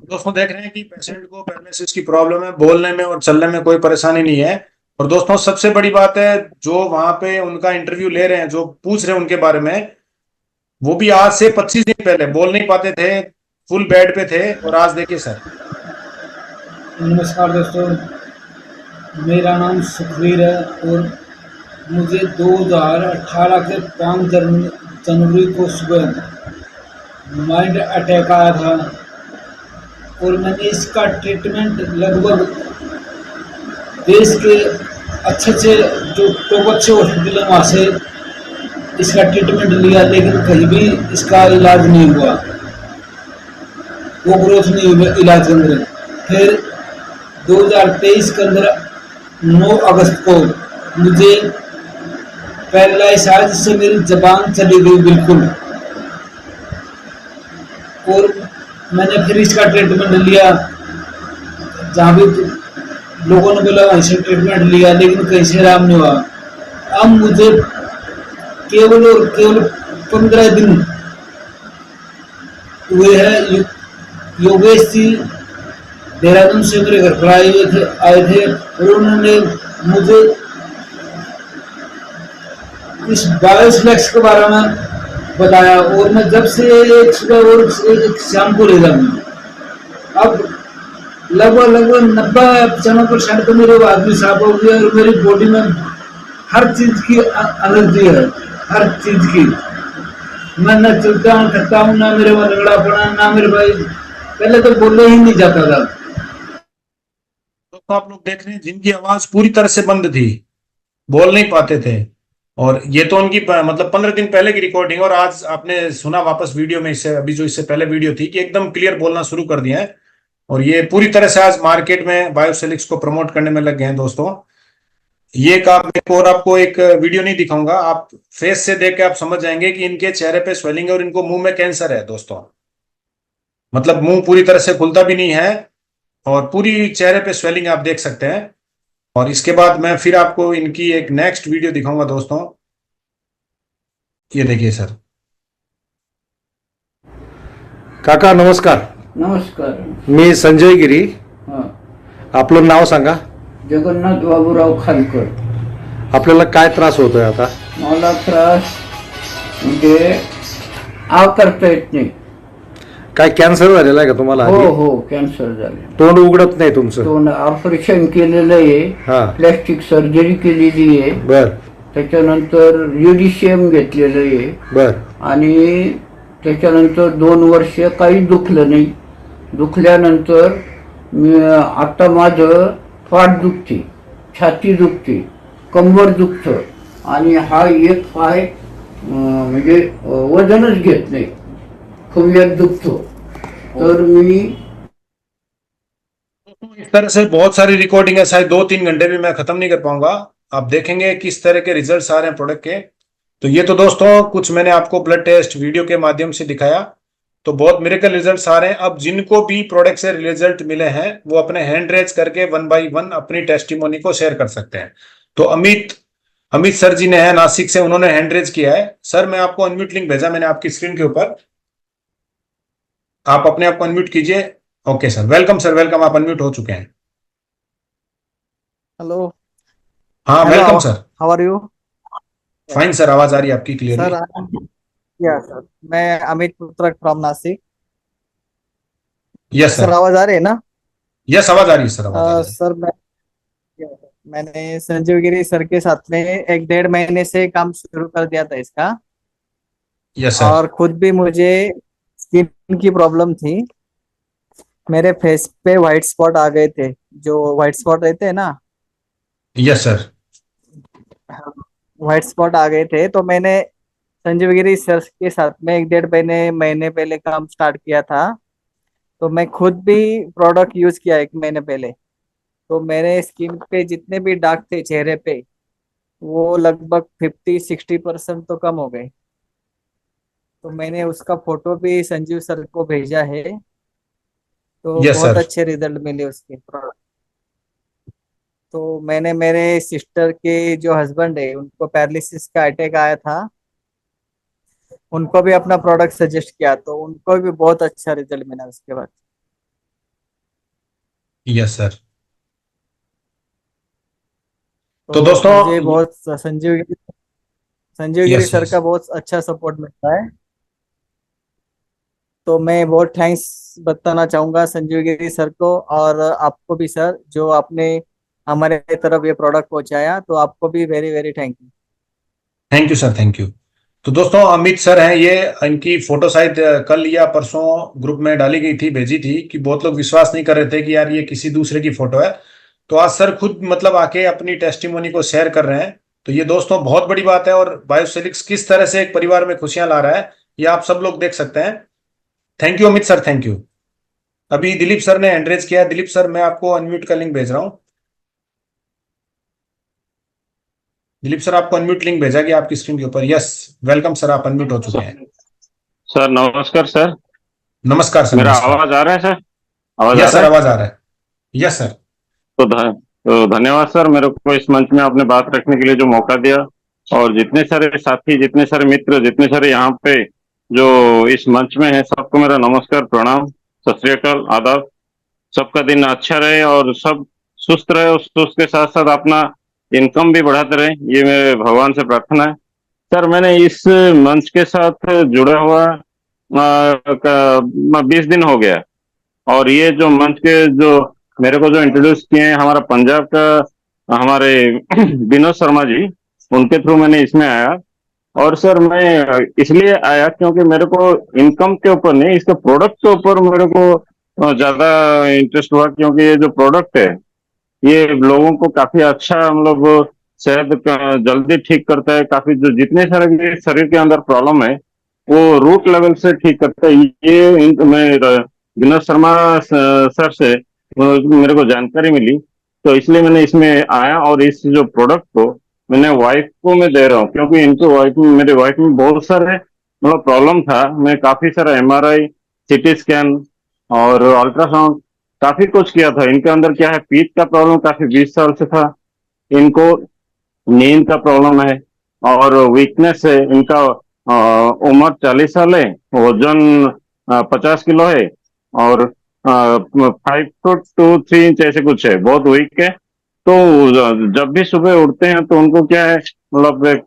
दोस्तों देख रहे हैं कि पेशेंट को पैरालिसिस की प्रॉब्लम है, बोलने में और चलने में कोई परेशानी नहीं है। और दोस्तों सबसे बड़ी बात है, जो वहां पे उनका इंटरव्यू ले रहे हैं, जो पूछ रहे हैं उनके बारे में, वो भी आज से 25 दिन पहले बोल नहीं पाते थे, फुल बेड पे थे, और आज देखिए सर। नमस्कार दोस्तों, मेरा नाम सुखवीर है और मुझे 2018 के 5 जनवरी को सुबह माइंड अटैक आया था और मैंने इसका ट्रीटमेंट लगभग देश के अच्छे अच्छे जो टॉप अच्छे हॉस्पिटल हैं वहाँ से इसका ट्रीटमेंट लिया, लेकिन कहीं भी इसका इलाज नहीं हुआ, वो ग्रोथ नहीं हुई इलाज के अंदर। फिर 2023 के अंदर 9 अगस्त को मुझे पैरालाइज आया, जिससे मेरी जबान चली गई बिल्कुल। और मैंने फिर इसका ट्रीटमेंट लिया, जहाँ भी लोगों ने बोला वहीं से ट्रीटमेंट लिया, लेकिन कहीं से आराम नहीं हुआ। अब मुझे केवल और केवल 15 दिन हुए हैं। योगेश जी देहरादून से मेरे घर पर आए थे और उन्होंने मुझे इस बायोफ्लेक्स के बारे में बताया, और मैं जब से एक सुबह और एक शाम को ले जाऊंगा, अब लगभग 90-95% तो मेरे आदमी साफ हो गया और मेरी बॉडी में हर चीज की एनर्जी है, हर चीज की। मैं न चलता हूँ, थकता हूँ, ना मेरे में रगड़ा पड़ा, ना मेरे भाई पहले तो बोलने ही नहीं जाता था। तो आप लोग देख रहे हैं जिनकी आवाज पूरी तरह से बंद थी, बोल नहीं पाते थे, और ये तो उनकी मतलब 15 दिन पहले की रिकॉर्डिंग, और आज आपने सुना वापस वीडियो में, इससे अभी जो इससे पहले वीडियो थी, कि एकदम क्लियर बोलना शुरू कर दिया है। और ये पूरी तरह से आज मार्केट में बायोसेलिक्स को प्रमोट करने में लग गए हैं दोस्तों। ये एक आप एक और आपको एक वीडियो नहीं दिखाऊंगा, आप फेस से देख के आप समझ जाएंगे कि इनके चेहरे पे स्वेलिंग है और इनको मुंह में कैंसर है दोस्तों। मतलब मुंह पूरी तरह से खुलता भी नहीं है और पूरी चेहरे पे स्वेलिंग आप देख सकते हैं। और इसके बाद मैं फिर आपको इनकी एक नेक्स्ट वीडियो दिखाऊंगा दोस्तों। ये देखिए सर। काका नमस्कार. नमस्कार. मी संजय गिरी. हां. आपलं नाव सांगा. जगन्नाथ बाबूराव खानकर. आपल्याला काय त्रास होतोय आता? मला त्रास म्हणजे आव करता येत नाही. काय कॅन्सर झालेला आहे का तुम्हाला? हो हो कॅन्सर झाले. तोंड उघडत नाही तुमचं? तोंड ऑपरेशन केलेलं आहे. हा. प्लॅस्टिक सर्जरी केलेली आहे. बर. त्याच्यानंतर युडिशियम घेतलेलं आहे. बर. आणि त्याच्यानंतर 2 वर्ष काही दुखलं नाही. दुखल्यानंतर आता माझं पाठ दुखते, छाती दुखते, कंबर दुखतं आणि हा एक पाय म्हणजे वजनच घेत नाही, खवल्यात दुखतो. तर मी इस तरह से बहुत सारी रिकॉर्डिंग है, शायद 2-3 घंटे भी मैं खत्म नहीं कर पाऊंगा। आप देखेंगे किस तरह के रिजल्ट्स आ रहे हैं प्रोडक्ट के। तो ये तो दोस्तों कुछ मैंने आपको ब्लड टेस्ट वीडियो के माध्यम से दिखाया, तो बहुत मिरेकल रिजल्ट्स आ रहे हैं। अब जिनको भी प्रोडक्ट से रिजल्ट मिले हैं वो अपने हैंड रेज करके 1 बाय 1 अपनी टेस्टिमोनी को शेयर कर सकते हैं। तो अमित अमित सर जी ने है नासिक से, उन्होंने हैंड रेज किया है। सर मैं आपको अनम्यूट लिंक भेजा मैंने आपकी स्क्रीन के ऊपर, आप अपने आप को अनम्यूट कीजिए। Okay sir, welcome sir, welcome, आप अनम्यूट हो चुके हैं। हेलो. हाँ hello, welcome sir. How are you? Fine sir, आवाज आ रही है आपकी क्लियरली। सर, या सर, मैं अमित पुत्रक from Nashik. Yes sir sir. आवाज आ रही है ना? यस, आवाज आ रही है सर, आवाज आ रही है। सर मैंने संजीव गिरी सर के साथ में 1 डेढ़ महीने से काम शुरू कर दिया था इसका। Yes sir. और खुद भी मुझे स्किन की प्रॉब्लम थी। मेरे फेस पे व्हाइट स्पॉट आ गए थे, जो व्हाइट स्पॉट रहते हैं ना, यस सर। व्हाइट स्पॉट आ गए थे। तो मैंने संजीव गिरी सर के साथ में 1 डेढ़ महीने पहले काम स्टार्ट किया था। तो मैं खुद भी प्रोडक्ट यूज किया 1 महीने पहले। तो मेरे स्किन पे जितने भी दाग थे चेहरे पे, वो लगभग 50-60% तो कम हो गए। तो मैंने उसका फोटो भी संजीव सर को भेजा है। तो यस बहुत सर। अच्छे रिजल्ट मिले उसके प्रोडक्ट। तो मैंने मेरे सिस्टर के जो हस्बैंड है, उनको पैरालिसिस का अटैक आया था, उनको भी अपना प्रोडक्ट सजेस्ट किया, तो उनको भी बहुत अच्छा रिजल्ट मिला उसके बाद। Yes sir. तो तो दोस्तों, मुझे बहुत संजीव गिरी यस सर यस। का बहुत अच्छा सपोर्ट मिलता है। तो मैं बहुत थैंक्स बताना चाहूंगा संजीव गिरी सर को, और आपको भी सर, जो आपने हमारे तरफ ये प्रोडक्ट पहुंचाया, तो आपको भी very very thank you. Thank you sir, thank you. तो दोस्तों, अमित सर हैं ये। इनकी फोटो शायद कल या परसों ग्रुप में डाली गई थी, भेजी थी, कि बहुत लोग विश्वास नहीं कर रहे थे कि यार ये किसी दूसरे की फोटो है। तो आज सर खुद मतलब आके अपनी टेस्टिमोनी को शेयर कर रहे हैं। तो ये दोस्तों बहुत बड़ी बात है, और बायोसेलिक्स किस तरह से एक परिवार में खुशियां ला रहा है, ये आप सब लोग देख सकते हैं। Thank you Amit sir, thank you. अभी दिलीप सर ने एंड्रेज किया है। दिलीप सर, मैं आपको अनम्यूट का लिंक भेज रहा हूँ। दिलीप सर, आपको अनम्यूट लिंक भेजा गया आपकी स्क्रीन के ऊपर। यस, वेलकम सर, आप अनम्यूट हो चुके हैं। सर नमस्कार सर। नमस्कार सर, मेरा नमस्कार। आवाज आ रहा है सर? आवाज आ यस रहा सर, है? आवाज आ रहा है। Yes sir. तो धन्यवाद सर, मेरे को इस मंच में आपने बात रखने के लिए जो मौका दिया। और जितने सारे साथी, जितने सारे मित्र, जितने सारे यहाँ पे जो इस मंच में है, सबको मेरा नमस्कार, प्रणाम, सत श्री अकाल, आदाब। सबका दिन अच्छा रहे और सब सुस्त रहे, और सुस्त के साथ साथ अपना इनकम भी बढ़ाते रहे, ये मेरे भगवान से प्रार्थना है। सर मैंने इस मंच के साथ जुड़ा हुआ 20 दिन हो गया। और ये जो मंच के जो मेरे को जो इंट्रोड्यूस किए हैं, हमारा पंजाब का हमारे विनोद शर्मा जी, उनके थ्रू मैंने इसमें आया। और सर मैं इसलिए आया क्योंकि मेरे को इनकम के ऊपर नहीं, इसके प्रोडक्ट के ऊपर मेरे को ज्यादा इंटरेस्ट हुआ, क्योंकि ये जो प्रोडक्ट है, ये लोगों को काफी अच्छा, मतलब सेहत जल्दी ठीक करता है। काफी जो जितने सारे भी शरीर के अंदर प्रॉब्लम है, वो रूट लेवल से ठीक करता है। मैं विनोद शर्मा सर से मेरे को जानकारी मिली, तो इसलिए मैंने इसमें आया। और इस जो प्रोडक्ट को मैंने वाइफ को मैं दे रहा हूँ, क्योंकि इनके वाइफ में, मेरे वाइफ में बहुत सारे मतलब प्रॉब्लम था। मैं काफी सारा एमआरआई, सीटी स्कैन और अल्ट्रासाउंड काफी कुछ किया था। इनके अंदर क्या है, पीठ का प्रॉब्लम काफी 20 साल से था इनको, नींद का प्रॉब्लम है और वीकनेस है इनका। उम्र 40 साल है, वजन 50 किलो है, और 5 फुट 2 3 इंच ऐसे कुछ है, बहुत वीक है। तो जब भी सुबह उठते हैं तो उनको क्या है, मतलब एक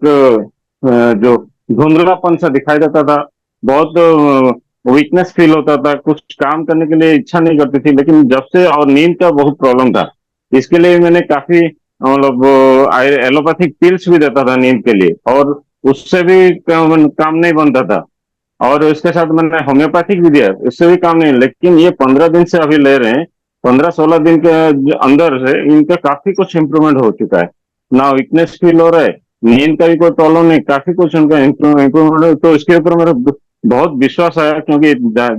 जो धुंधलापन सा दिखाई देता था, बहुत वीकनेस फील होता था, कुछ काम करने के लिए इच्छा नहीं करती थी। लेकिन जब से, और नींद का बहुत प्रॉब्लम था, इसके लिए मैंने काफी मतलब एलोपैथिक पिल्स भी देता था नींद के लिए, और उससे भी काम नहीं बनता था। और इसके साथ मैंने होम्योपैथिक भी दिया, इससे भी काम नहीं। लेकिन ये 15 दिन से अभी ले रहे हैं, 15-16 दिन के अंदर से इनका काफी कुछ इंप्रूवमेंट हो चुका है। ना वीकनेस फील हो रहा है, नींद का भी कोई प्रॉब्लम नहीं, काफी कुछ उनका इंप्रूवमेंट है। तो इसके ऊपर मेरा बहुत विश्वास आया, क्योंकि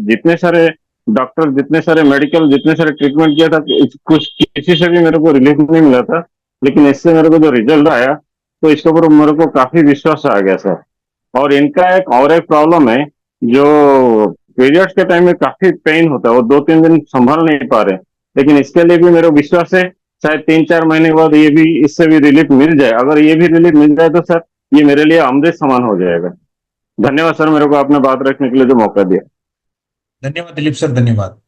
जितने सारे डॉक्टर, जितने सारे मेडिकल, जितने सारे ट्रीटमेंट किया था, कुछ किसी से भी मेरे को रिलीफ नहीं मिला था। लेकिन इससे मेरे को जो रिजल्ट आया, तो इसके ऊपर मेरे को काफी विश्वास आ गया सर। और इनका एक प्रॉब्लम है, जो पीरियड्स के टाइम में काफी पेन होता है, वो 2-3 दिन संभाल नहीं पा रहे। लेकिन इसके लिए भी मेरा विश्वास है, शायद 3-4 महीने के बाद ये भी, इससे भी रिलीफ मिल जाए। अगर ये भी रिलीफ मिल जाए तो सर ये मेरे लिए अमृत समान हो जाएगा। धन्यवाद सर, मेरे को आपने बात रखने के लिए जो मौका दिया। धन्यवाद दिलीप सर, धन्यवाद।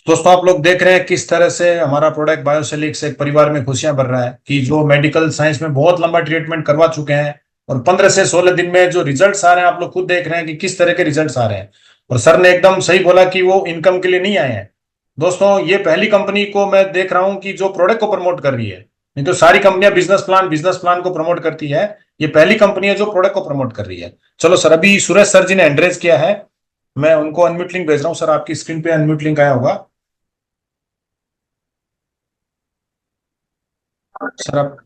दोस्तों, आप लोग देख रहे हैं किस तरह से हमारा प्रोडक्ट बायोसेलिक्स एक परिवार में खुशियां भर रहा है, कि जो मेडिकल साइंस में बहुत लंबा ट्रीटमेंट करवा चुके हैं, और 15 से 16 दिन में जो रिजल्ट्स आ रहे हैं, आप लोग खुद देख रहे हैं कि किस तरह के रिजल्ट्स आ रहे हैं। और सर ने एकदम सही बोला कि वो इनकम के लिए नहीं आए हैं, दोस्तों ये पहली कंपनी को मैं देख रहा हूं कि जो प्रोडक्ट को प्रमोट कर रही है। नहीं तो सारी कंपनियां बिजनेस प्लान को प्रमोट करती है। ये पहली कंपनी है जो प्रोडक्ट को प्रमोट कर रही है। चलो सर, अभी सुरेश सर जी ने एंड्रेस किया है, मैं उनको अनम्यूट लिंक भेज रहा हूँ। सर आपकी स्क्रीन पे अनम्यूट लिंक आया होगा। सर आप,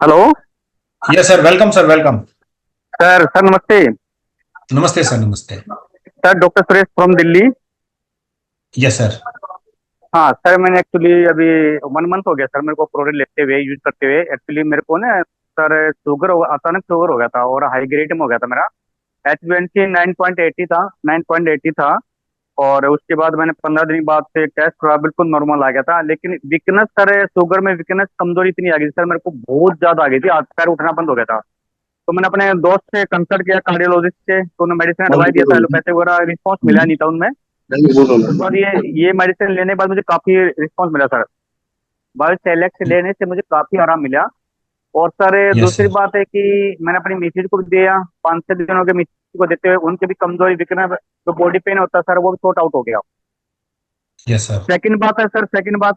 hello yes sir, welcome sir, welcome. Sir. Sir नमस्ते। नमस्ते सर, नमस्ते। Sir doctor Suresh from Delhi. Yes sir. हाँ सर, मैंने एक्चुअली अभी 1 मंथ हो गया सर मेरे को प्रोडक्ट लेते हुए, यूज करते हुए। एक्चुअली मेरे को ना सर शुगर अचानक शुगर हो गया था और हाई ग्रेड में हो गया था मेरा। H20 9.80 था, 9.80 था। और उसके बाद मैंने 15 दिन बाद से टेस्ट करा, बिल्कुल नॉर्मल आ गया था। लेकिन वीकनेस सर, शुगर में वीकनेस, कमजोरी इतनी आ गई थी सर मेरे को, बहुत ज्यादा आ गई थी, हाथ पैर उठना बंद हो गया था। तो मैंने अपने दोस्त से कंसल्ट किया, कार्डियोलॉजिस्ट से, तो उन्होंने मेडिसिन दवाई दिया था, एलोपैथी वगैरह, रिस्पॉन्स मिला नहीं था उनमें। उसके बाद ये मेडिसिन लेने के बाद मुझे काफी रिस्पॉन्स मिला सर। बायोसेलेक्ट लेने से मुझे काफी आराम मिला। और सर यस दूसरी सर। बात है कि मैंने अपनी मिसेज को भी दिया, 5-6 दिनों के मिसेज को देते हुए उनके भी कमजोरी, वीकनेस, जो बॉडी पेन होता है सर, वो भी सॉर्ट आउट हो गया। Yes sir. सेकंड बात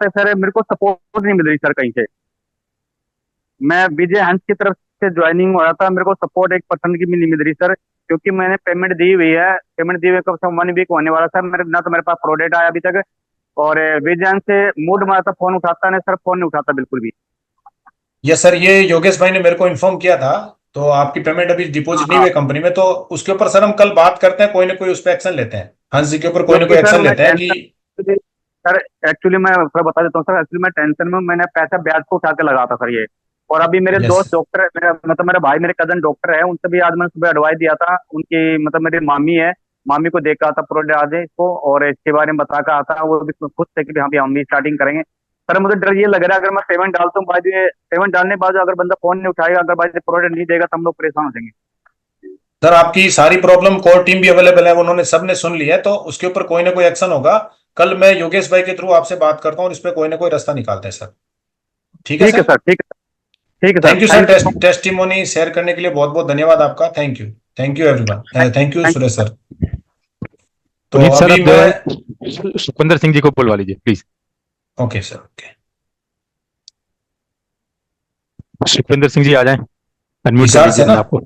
है सर, मेरे को सपोर्ट नहीं मिल रही सर कहीं से। मैं विजय हंस की तरफ से ज्वाइनिंग हो रहा था, मेरे को सपोर्ट 1% की भी नहीं मिल रही सर। क्योंकि मैंने पेमेंट दी हुई है, पेमेंट दिए हुए कब से 1 वीक होने वाला सर। मेरे ना तो मेरे पास प्रोडक्ट आया अभी तक। और विजय हंस से मूड मारा था, फोन उठाता नहीं सर, फोन नहीं उठाता बिल्कुल भी। यस सर, ये योगेश भाई ने मेरे को इन्फॉर्म किया था। तो आपकी पेमेंट अभी डिपॉजिट नहीं हाँ, हुई कंपनी में, तो उसके ऊपर सर हम कल बात करते हैं, कोई ना कोई उस पर एक्शन लेते हैं। हंस जी के ऊपर कोई ना क्योंकि कोई सर एक्शन मैं लेते हैं कि टेंशन, सर एक्चुअली मैं थोड़ा बता देता हूँ सर। एक्चुअली मैं टेंशन में मैंने पैसा ब्याज को उठा के लगा था सर ये। और अभी मेरे यस। दोस्त डॉक्टर है, मेरा मतलब मेरा भाई, मेरे कजन डॉक्टर है, उनसे भी आज मैंने सुबह एडवाइस दिया था। उनकी मतलब मेरी मामी है, मामी को देख आता प्रोडक्ट आज इसको, और इसके बारे में बता कर आता। वो भी खुश थे कि हाँ भी हम भी स्टार्टिंग करेंगे। सर मुझे डर ये लग रहा है, अगर मैं पेमेंट डालता हूँ, बाद में पेमेंट डालने के बाद अगर बंदा फोन नहीं उठाएगा, अगर बाद प्रोडक्ट नहीं देगा, तो हम लोग परेशान हो जाएंगे। सर आपकी सारी प्रॉब्लम, कोर टीम भी अवेलेबल है, उन्होंने सबने सुन लिया है, तो उसके ऊपर कोई ना कोई एक्शन होगा। कल मैं योगेश भाई के थ्रू आपसे बात करता हूँ और इस पे कोई ना कोई रास्ता निकालते हैं सर। ठीक है ठीक है सर। सर, ठीक है, ठीक है sir, thank you sir, thank you. Testimony share करने के लिए बहुत बहुत धन्यवाद आपका। Thank you. Thank you everyone. Thank you thank Suresh sir. तो पुनीत सर, अभी अब मैं, सुखविंदर सिंह जी को बुलवा लीजिए please. Okay sir, okay. Sukhwinder Singh ji आ जाएं, अनम्यूट कर हिसार लीजिए से ना? अपने आप को।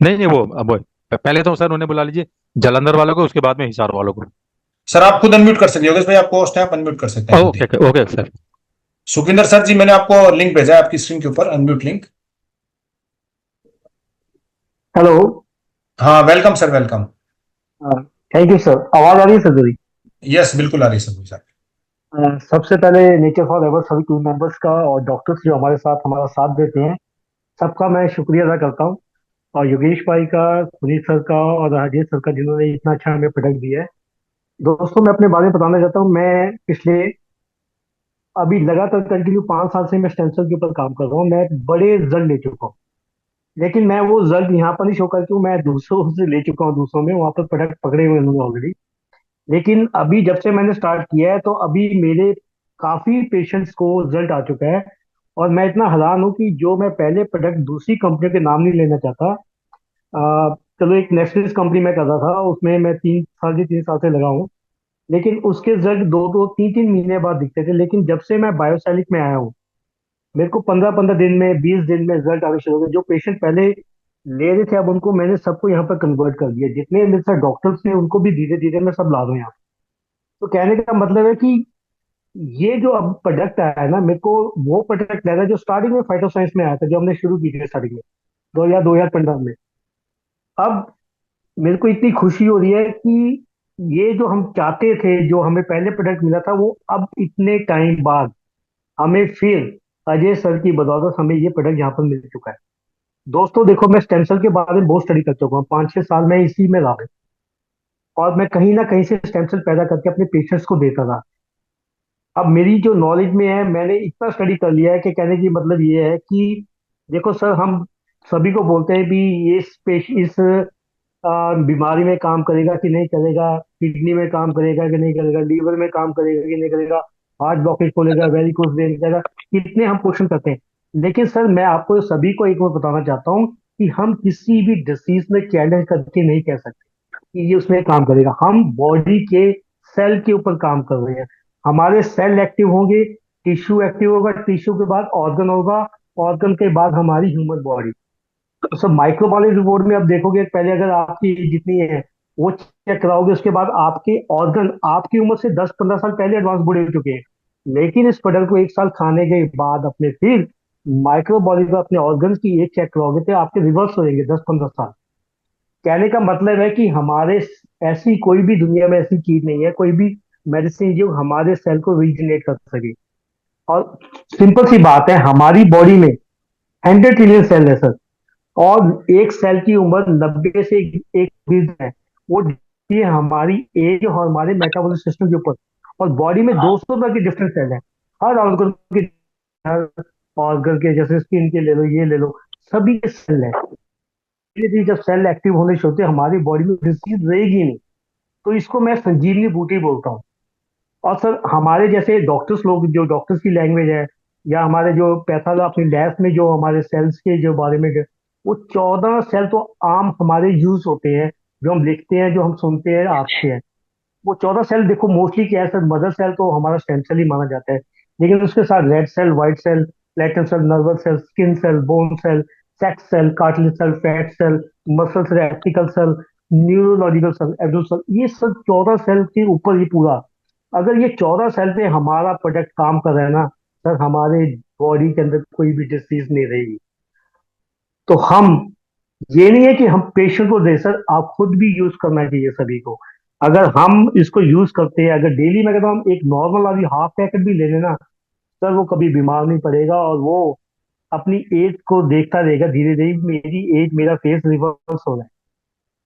नहीं नहीं, वो अब पहले तो सर उन्हें बुला लीजिए, जालंधर वालों को, उसके बाद में हिसार वालों को। सर आप खुद अनम्यूट कर सकते हैं, योगेश भाई आपको होस्ट है, आप अनम्यूट कर सकते हैं खुद ही। Okay okay sir. Sukhwinder sir ji, मैंने आपको लिंक भेजा है आपकी स्क्रीन के ऊपर, अनम्यूट लिंक। हेलो। हाँ, welcome sir, welcome. Thank you sir. आवाज आ रही है सर मेरी? यस, बिल्कुल आ रही है सर। सबसे पहले नेचर फॉर एवर सभी टीम मेंबर्स का और डॉक्टर्स जो हमारा साथ देते हैं, सबका मैं शुक्रिया अदा करता हूँ। और योगेश भाई का, पुनीत सर का और राजेश सर का, जिन्होंने इतना अच्छा हमें प्रोडक्ट दिया है। दोस्तों मैं अपने बारे में बताना चाहता हूँ। मैं पिछले अभी लगातार कंटिन्यू 5 साल से मैं स्टेम सेल के ऊपर काम कर रहा हूँ। मैं बड़े रिजल्ट ले चुका हूँ, लेकिन मैं वो रिजल्ट यहाँ पर नहीं शो करती हूँ। मैं दूसरों से ले चुका हूँ, दूसरों में वहां पर प्रोडक्ट पकड़े हुए हैं ऑलरेडी। लेकिन अभी जब से मैंने स्टार्ट किया है, तो अभी मेरे काफी पेशेंट्स को रिजल्ट आ चुका है। और मैं इतना हैरान हूँ कि जो मैं पहले प्रोडक्ट दूसरी कंपनी के नाम नहीं लेना चाहता, चलो एक नेस्टलेस कंपनी में कर रहा था, उसमें मैं 3 साल से लगा हूँ। लेकिन उसके रिजल्ट 2-3 महीने बाद दिखते थे। लेकिन जब से मैं बायोसैलिक में आया हूँ, मेरे को 15-15 दिन में, 20 दिन में रिजल्ट आने शुरू हो गए। जो पेशेंट पहले ले रहे थे, अब उनको मैंने सबको यहाँ पर कन्वर्ट कर दिया। जितने मेरे साथ डॉक्टर्स ने, उनको भी धीरे धीरे मैं सब ला रहा हूँ यहाँ। तो कहने का मतलब है कि ये जो अब प्रोडक्ट आया है ना, मेरे को वो प्रोडक्ट लेना है जो स्टार्टिंग में फाइटो साइंस में आया था, जो हमने शुरू की थी स्टार्टिंग में 2015 में। अब मेरे को इतनी खुशी हो रही है कि ये जो हम चाहते थे, जो हमें पहले प्रोडक्ट मिला था, वो अब इतने टाइम बाद हमें फिर अजय सर की बदौलत हमें ये प्रोडक्ट यहाँ पर मिल चुका है। दोस्तों देखो, मैं स्टेम सेल के बारे में बहुत स्टडी कर चुका हूँ, 5-6 साल मैं इसी में रहा हूँ। और मैं कहीं ना कहीं से स्टेम सेल पैदा करके अपने पेशेंट्स को देता था। अब मेरी जो नॉलेज में है, मैंने इतना स्टडी कर लिया है कि कहने की मतलब ये है कि देखो सर, हम सभी को बोलते हैं भी ये इस बीमारी में काम करेगा कि नहीं करेगा, किडनी में काम करेगा कि नहीं करेगा, लीवर में काम करेगा कि नहीं करेगा, हार्ट ब्लॉकेज खोलेगा, वेरिकोस वेन करेगा, कितने हम क्वेश्चन करते हैं। लेकिन सर मैं आपको सभी को एक बार बताना चाहता हूँ कि हम किसी भी डिसीज में चैलेंज करके नहीं कह सकते कि ये उसमें काम करेगा। हम बॉडी के सेल के ऊपर काम कर रहे हैं। हमारे सेल एक्टिव होंगे, टिश्यू एक्टिव होगा, टिश्यू के बाद ऑर्गन होगा, ऑर्गन के बाद हमारी ह्यूमन बॉडी। तो सब माइक्रोबायोलॉजी रिपोर्ट में अब देखोगे, पहले अगर आपकी एज जितनी है वो चेक कराओगे, उसके बाद आपके ऑर्गन आपकी उम्र से 10-15 साल पहले एडवांस बूढ़े हो चुके हैं। लेकिन इस प्रोडक्ट को 1 साल खाने के बाद अपने फिर माइक्रोबायोलॉजी अपने ऑर्गन की एज चेक कराओगे तो आपके रिवर्स हो जाएंगे 10-15 साल। कहने का मतलब है कि हमारे ऐसी कोई भी दुनिया में ऐसी चीज नहीं है, कोई भी मेडिसिन जो हमारे सेल को रीजनरेट कर सके। और सिंपल सी बात है, हमारी बॉडी में 100 ट्रिलियन सेल है सर, और एक सेल की उम्र 90 से 120 है। वो ये हमारी एज और हमारे मेटाबॉलिक सिस्टम के ऊपर। और बॉडी में 200 तरह के डिफरेंट सेल हैं, हर ऑर्गन के, हर ऑर्गन के, जैसे स्किन के ले लो, ये ले लो, सभी के सेल है। धीरे-धीरे जब सेल एक्टिव होने शुरू होते हैं, हमारी बॉडी में डिसीज रहेगी नहीं। तो इसको मैं संजीवनी बूटी बोलता हूँ। और सर हमारे जैसे डॉक्टर्स लोग, जो डॉक्टर्स की लैंग्वेज है, या हमारे जो पैथोलॉजी अपनी लैब में जो हमारे सेल्स के जो बारे में, वो 14 सेल तो आम हमारे यूज होते हैं, जो हम लिखते हैं, जो हम सुनते हैं आपसे हैं। वो 14 सेल देखो मोस्टली क्या है सर, मदर सेल तो हमारा स्टेम सेल ही माना जाता है, लेकिन उसके साथ red cell, white cell, platelet cell, nervous cell, skin cell, bone cell, sex cell, cartilage cell, fat cell, muscle cell, reticle cell, neurological cell, एब्डोल सेल, ये सब 14 सेल के ऊपर ही पूरा। अगर ये 14 सेल पे हमारा प्रोडक्ट काम कर रहा है ना सर, हमारे बॉडी के अंदर कोई भी डिसीज नहीं रहेगी। तो हम, ये नहीं है कि हम पेशेंट को दे सर, आप खुद भी यूज करना चाहिए सभी को। अगर हम इसको यूज करते हैं, अगर डेली में अगर हम एक नॉर्मल वाली हाफ पैकेट भी ले लेना सर, वो कभी बीमार नहीं पड़ेगा, और वो अपनी एज को देखता रहेगा, धीरे धीरे मेरी एज, मेरा फेस रिवर्स हो रहा है।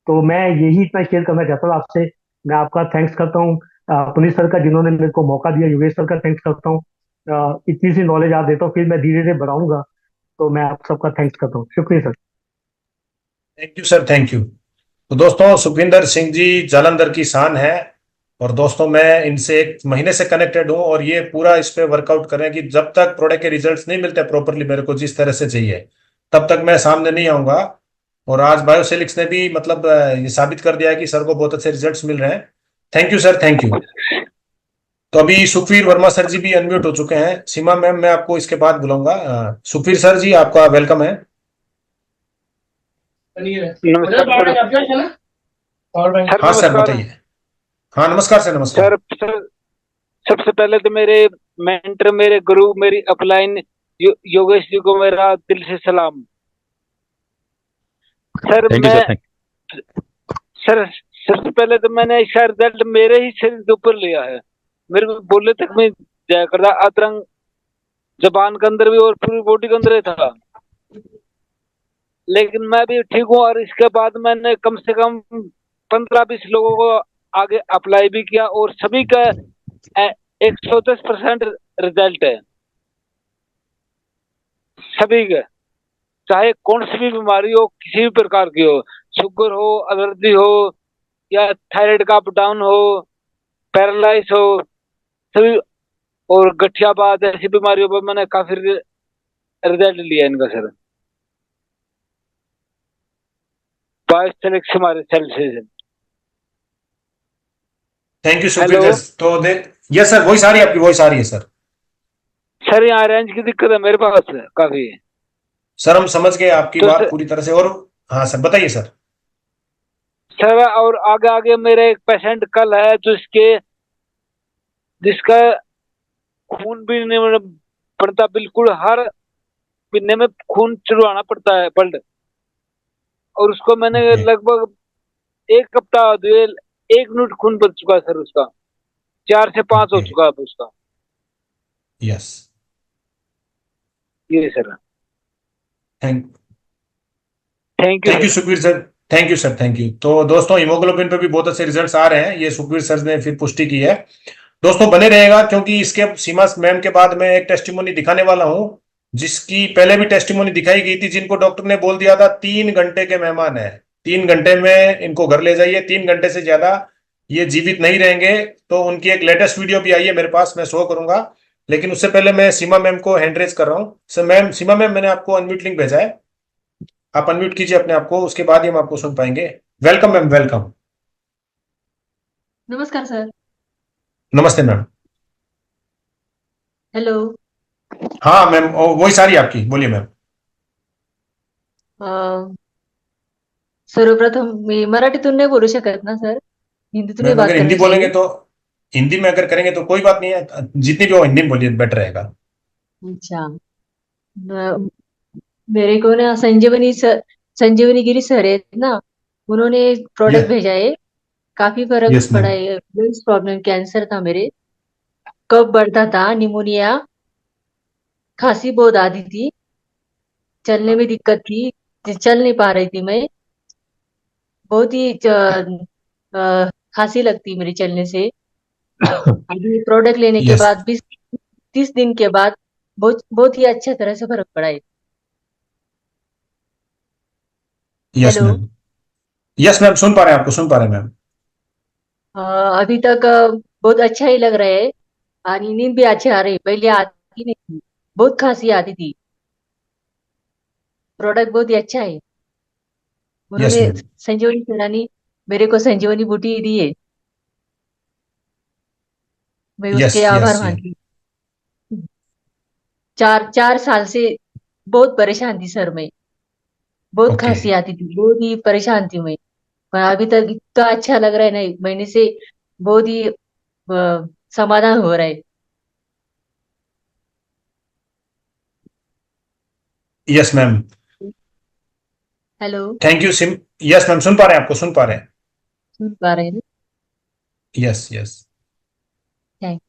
तो मैं यही इतना शेयर करना चाहता हूँ आपसे। मैं आपका थैंक्स करता हूँ, पुनीत सर का, जिन्होंने मेरे को मौका दिया, योगेश सर का थैंक्स करता हूँ। इतनी सी नॉलेज आप देता हूँ, फिर मैं धीरे धीरे बढ़ाऊंगा। तो मैं आप सबका थैंक्स करता हूँ, शुक्रिया sir. Thank you sir, thank you. तो दोस्तों, सुखविंदर सिंह जी जालंधर की शान है, और दोस्तों मैं इनसे 1 महीने से कनेक्टेड हूं, और ये पूरा इस पे वर्कआउट कर रहे हैं कि जब तक प्रोडक्ट के रिजल्ट्स नहीं मिलते प्रॉपरली मेरे को जिस तरह से चाहिए, तब तक मैं सामने नहीं आऊंगा। और आज बायोसेलिक्स ने भी मतलब ये साबित कर दिया है कि सर को बहुत अच्छे रिजल्ट्स मिल रहे हैं। Thank you sir, thank you. तो अभी सुखवीर वर्मा सर जी भी अनम्यूट हो चुके हैं। सीमा मैम मैं आपको इसके बाद बुलाऊंगा। सुखवीर सर जी आपका वेलकम है। हाँ सर बताइए। हाँ नमस्कार सर, नमस्कार सर। सबसे पहले तो मेरे मेंटर, मेरे गुरु, मेरी अपलाइन योगेश जी को मेरा दिल से सलाम। सर थैंक यू मैं सर। सर सबसे पहले तो मैंने इसका रिजल्ट मेरे ही शरीर के ऊपर लिया है। मेरे को बोलने तक में जाया करता, अतरंग जबान के अंदर भी और पूरी बॉडी के अंदर ही था, लेकिन मैं भी ठीक हूँ। और इसके बाद मैंने कम से कम 15-20 लोगों को आगे अप्लाई भी किया, और सभी का 110% रिजल्ट है, सभी का, चाहे कौन सी भी बीमारी हो, किसी भी प्रकार की हो, शुगर हो, एलर्जी हो, या थायराइड का अप डाउन हो, पैरालाइज हो, सभी, और गठियाबाद, ऐसी बीमारियों पर मैंने काफी रिजल्ट लिया इनका सर। बायोसेलिक्स हमारे सेल से। Thank you Sukhvir sir. तो यस सर, वॉइस आ रही है, आपकी वॉइस आ रही है सर। सर यहाँ रेंज की दिक्कत है मेरे पास काफी। सर हम समझ गए आपकी तो बात पूरी तरह से। और हाँ सर बताइए सर। सर और आगे आगे मेरे एक पेशेंट कल है, तो जिसका खून भी नहीं पड़ता, बिल्कुल हर महीने में खून चढ़वाना पड़ता है ब्लड, और उसको मैंने लगभग 1 हफ्ता 1 यूनिट खून बच चुका है सर उसका, 4 से 5 हो चुका है उसका। यस ये sir. Thank you Sukhvir sir, thank you sir, thank you. तो दोस्तों हीमोग्लोबिन पे भी बहुत अच्छे रिजल्ट्स आ रहे हैं, ये सुखवीर सर ने फिर पुष्टि की है। दोस्तों बने रहेगा, क्योंकि इसके सीमा मैम के बाद मैं एक टेस्टिमोनी दिखाने वाला हूं, जिसकी पहले भी टेस्टिमोनी दिखाई गई थी, जिनको डॉक्टर ने बोल दिया था 3 घंटे के मेहमान है, 3 घंटे में इनको घर ले जाइए, 3 घंटे से ज्यादा ये जीवित नहीं रहेंगे। तो उनकी एक लेटेस्ट वीडियो भी आई है मेरे पास, मैं शो करूंगा। लेकिन उससे पहले मैं सीमा मैम को हैंड रेज कर रहा हूँ। सर मैम, सीमा मैम मैंने आपको अनम्यूट लिंक भेजा है, आप अनम्यूट कीजिए अपने आप को, उसके बाद ही हम आपको सुन पाएंगे। Welcome ma'am, welcome. नमस्कार सर। नमस्ते मैम। हॅलो. हाँ मैम, वही सारी आपकी, बोलिए मैम। अ, सर्वप्रथम मी मराठीतून नाही बोलू शकत ना सर, हिंदीतून ही मैम बात अगर हिंदी करनी बोलेंगे चाहिए. तो, हिंदी में अगर करेंगे तो कोई बात नहीं है, जितनी भी हो हिंदी में बोलिए, बेटर रहेगा। अच्छा. अ, मेरे को ना संजीवनी गिरी सर है ना, उन्होंने प्रोडक्ट यस, भेजा है. काफी फर्क यस पड़ा मैम। है. लंग्स प्रॉब्लम, कैंसर था मेरे, कफ बढ़ता था, निमोनिया, खांसी बहुत आती थी, चलने में दिक्कत थी, चल नहीं पा रही थी मैं. बहुत ही खांसी लगती मेरी चलने से. अभी प्रोडक्ट लेने के यस, बाद 20-30 दिन के बाद बहुत बहुत ही अच्छे तरह से फर्क पड़ा है. Yes hello. Ma'am. Yes ma'am, सुन पा रहे हैं, आपको सुन पा रहे हैं मैम। अ, अभी तक बहुत अच्छा ही लग रहा है. और नींद भी अच्छी आ रही है, पहले आती नहीं थी, बहुत खांसी आती थी. प्रोडक्ट बहुत ही अच्छा है. यस उन्होंने मैम। संजीवनी सरानी मेरे को संजीवनी बूटी दी है. मैं यस, उसके आभार यस, यस। मानती हूँ. 4 4 साल से बहुत परेशान थी सर मैं. बहुत ओके। खांसी आती थी, बहुत ही परेशान थी मैं. पर अभी तक इतना अच्छा लग रहा है ना, 1 महीने से बहुत ही समाधान हो रहा है. Yes ma'am. Hello. Thank you ma'am. Yes ma'am, सुन पा रहे हैं, आपको सुन पा रहे हैं। सुन पा रहे हैं ना? Yes, yes. Thank.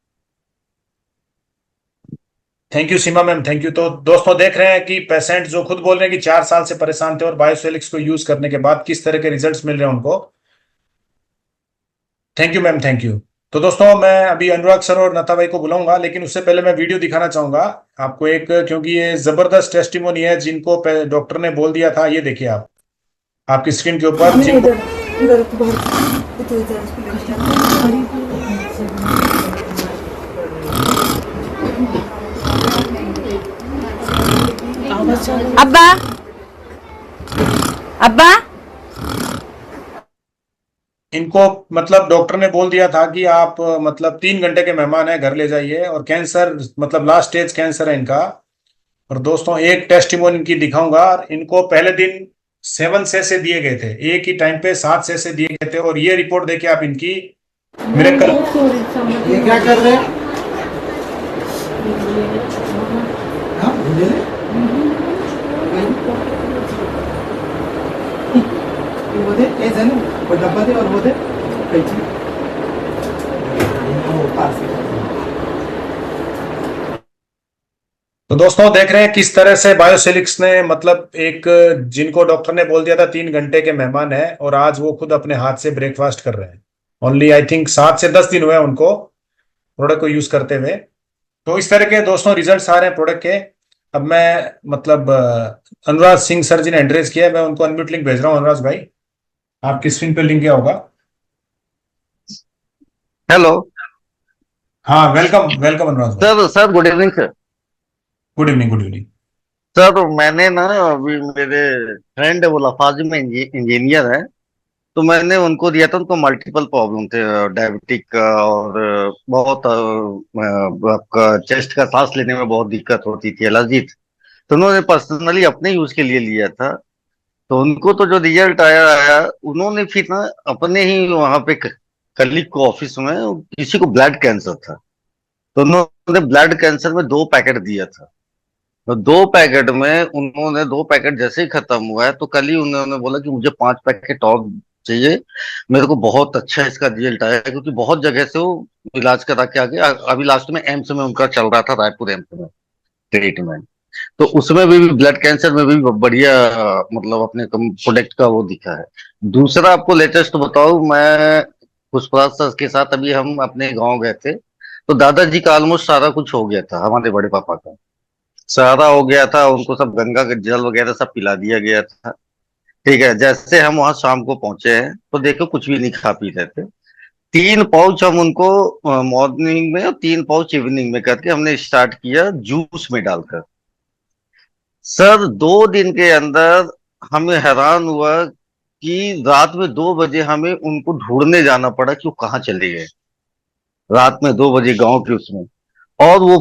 Thank you Seema ma'am, thank you. तो दोस्तों देख रहे हैं कि पेशेंट जो खुद बोल रहे हैं कि 4 साल से परेशान थे और बायोसेलिक्स को यूज करने के बाद किस तरह के रिजल्ट्स मिल रहे हैं उनको। Thank you ma'am, thank you. तो दोस्तों मैं अभी अनुराग सर और नता भाई को बुलाऊंगा, लेकिन उससे पहले मैं वीडियो दिखाना चाहूंगा आपको एक, क्योंकि ये जबरदस्त टेस्टिमोनी है जिनको डॉक्टर ने बोल दिया था। ये देखिए आप, आपकी स्क्रीन के ऊपर जिनको, अब्बा अब्बा इनको मतलब डॉक्टर ने बोल दिया था कि आप मतलब 3 घंटे के मेहमान हैं, घर ले जाइए, और कैंसर मतलब लास्ट स्टेज कैंसर है इनका। और दोस्तों एक टेस्टिमोनी इनकी दिखाऊंगा। इनको पहले दिन 7 से दिए गए थे, एक ही टाइम पे 7 से दिए गए थे, और ये रिपोर्ट देखे आप इनकी मिरेकल। ये क्या कर रहे हैं? हाँ, बोलिए ना. वो दे, ए जाने, वो डब्बा दे और वो दे, कैंची. वो पास है. तो दोस्तों देख रहे हैं किस तरह से बायोसिलिक्स ने मतलब एक, जिनको डॉक्टर ने बोल दिया था 3 घंटे के मेहमान है, और आज वो खुद अपने हाथ से ब्रेकफास्ट कर रहे हैं। ओनली आई थिंक 7 से 10 दिन हुए हैं उनको प्रोडक्ट को यूज करते हुए। तो इस तरह के दोस्तों रिजल्ट्स आ रहे हैं प्रोडक्ट के। अब मैं मतलब अनुराग सिंह सर जी ने एड्रेस किया है, मैं उनको अनम्यूट लिंक भेज रहा हूँ। अनुराग भाई, आपकी स्क्रीन पे लिंक क्या होगा? हेलो हाँ, वेलकम वेलकम अनुराग भाई। Sir. Sir good evening sir. Good evening, good evening. Sir मैंने ना अभी मेरे फ्रेंड है वो लाफाजी में इंजीनियर है, तो मैंने उनको दिया था। उनको मल्टीपल प्रॉब्लम थे, डायबिटिक का, और बहुत आपका चेस्ट का सांस लेने में बहुत दिक्कत होती थी, एलर्जी थी। तो उन्होंने पर्सनली अपने यूज के लिए लिया था। तो उनको तो जो रिजल्ट आया आया, उन्होंने फिर ना अपने ही वहां पे कलीग को ऑफिस में किसी को ब्लड कैंसर था, तो उन्होंने ब्लड कैंसर में 2 पैकेट दिया था। तो 2 पैकेट में उन्होंने 2 पैकेट जैसे ही खत्म हुआ है, तो कल ही उन्होंने बोला कि मुझे 5 पैकेट और चाहिए। मेरे को बहुत अच्छा इसका रिजल्ट आया, क्योंकि बहुत जगह से वो इलाज करा के आगे अभी लास्ट में एम्स में उनका चल रहा था, रायपुर एम्स में ट्रीटमेंट। तो उसमें भी ब्लड कैंसर में भी बढ़िया मतलब अपने प्रोडक्ट का वो दिखा है। दूसरा आपको लेटेस्ट बताऊं, मैं पुष्पराज सर के साथ अभी हम अपने गांव गए थे, तो दादाजी का ऑलमोस्ट सारा कुछ हो गया था, हमारे बड़े पापा का सारा हो गया था। उनको सब गंगा के जल वगैरह सब पिला दिया गया था। ठीक है, जैसे हम वहां शाम को पहुंचे हैं, तो देखो कुछ भी नहीं खा पी रहे थे। 3 पाउच हम उनको मॉर्निंग में और 3 पाउच इवनिंग में करके हमने स्टार्ट किया जूस में डालकर। सर 2 दिन के अंदर हमें हैरान हुआ कि रात में 2 बजे हमें उनको ढूंढने जाना पड़ा कि वो कहाँ चले गए। रात में 2 बजे गांव के उसमें। और वो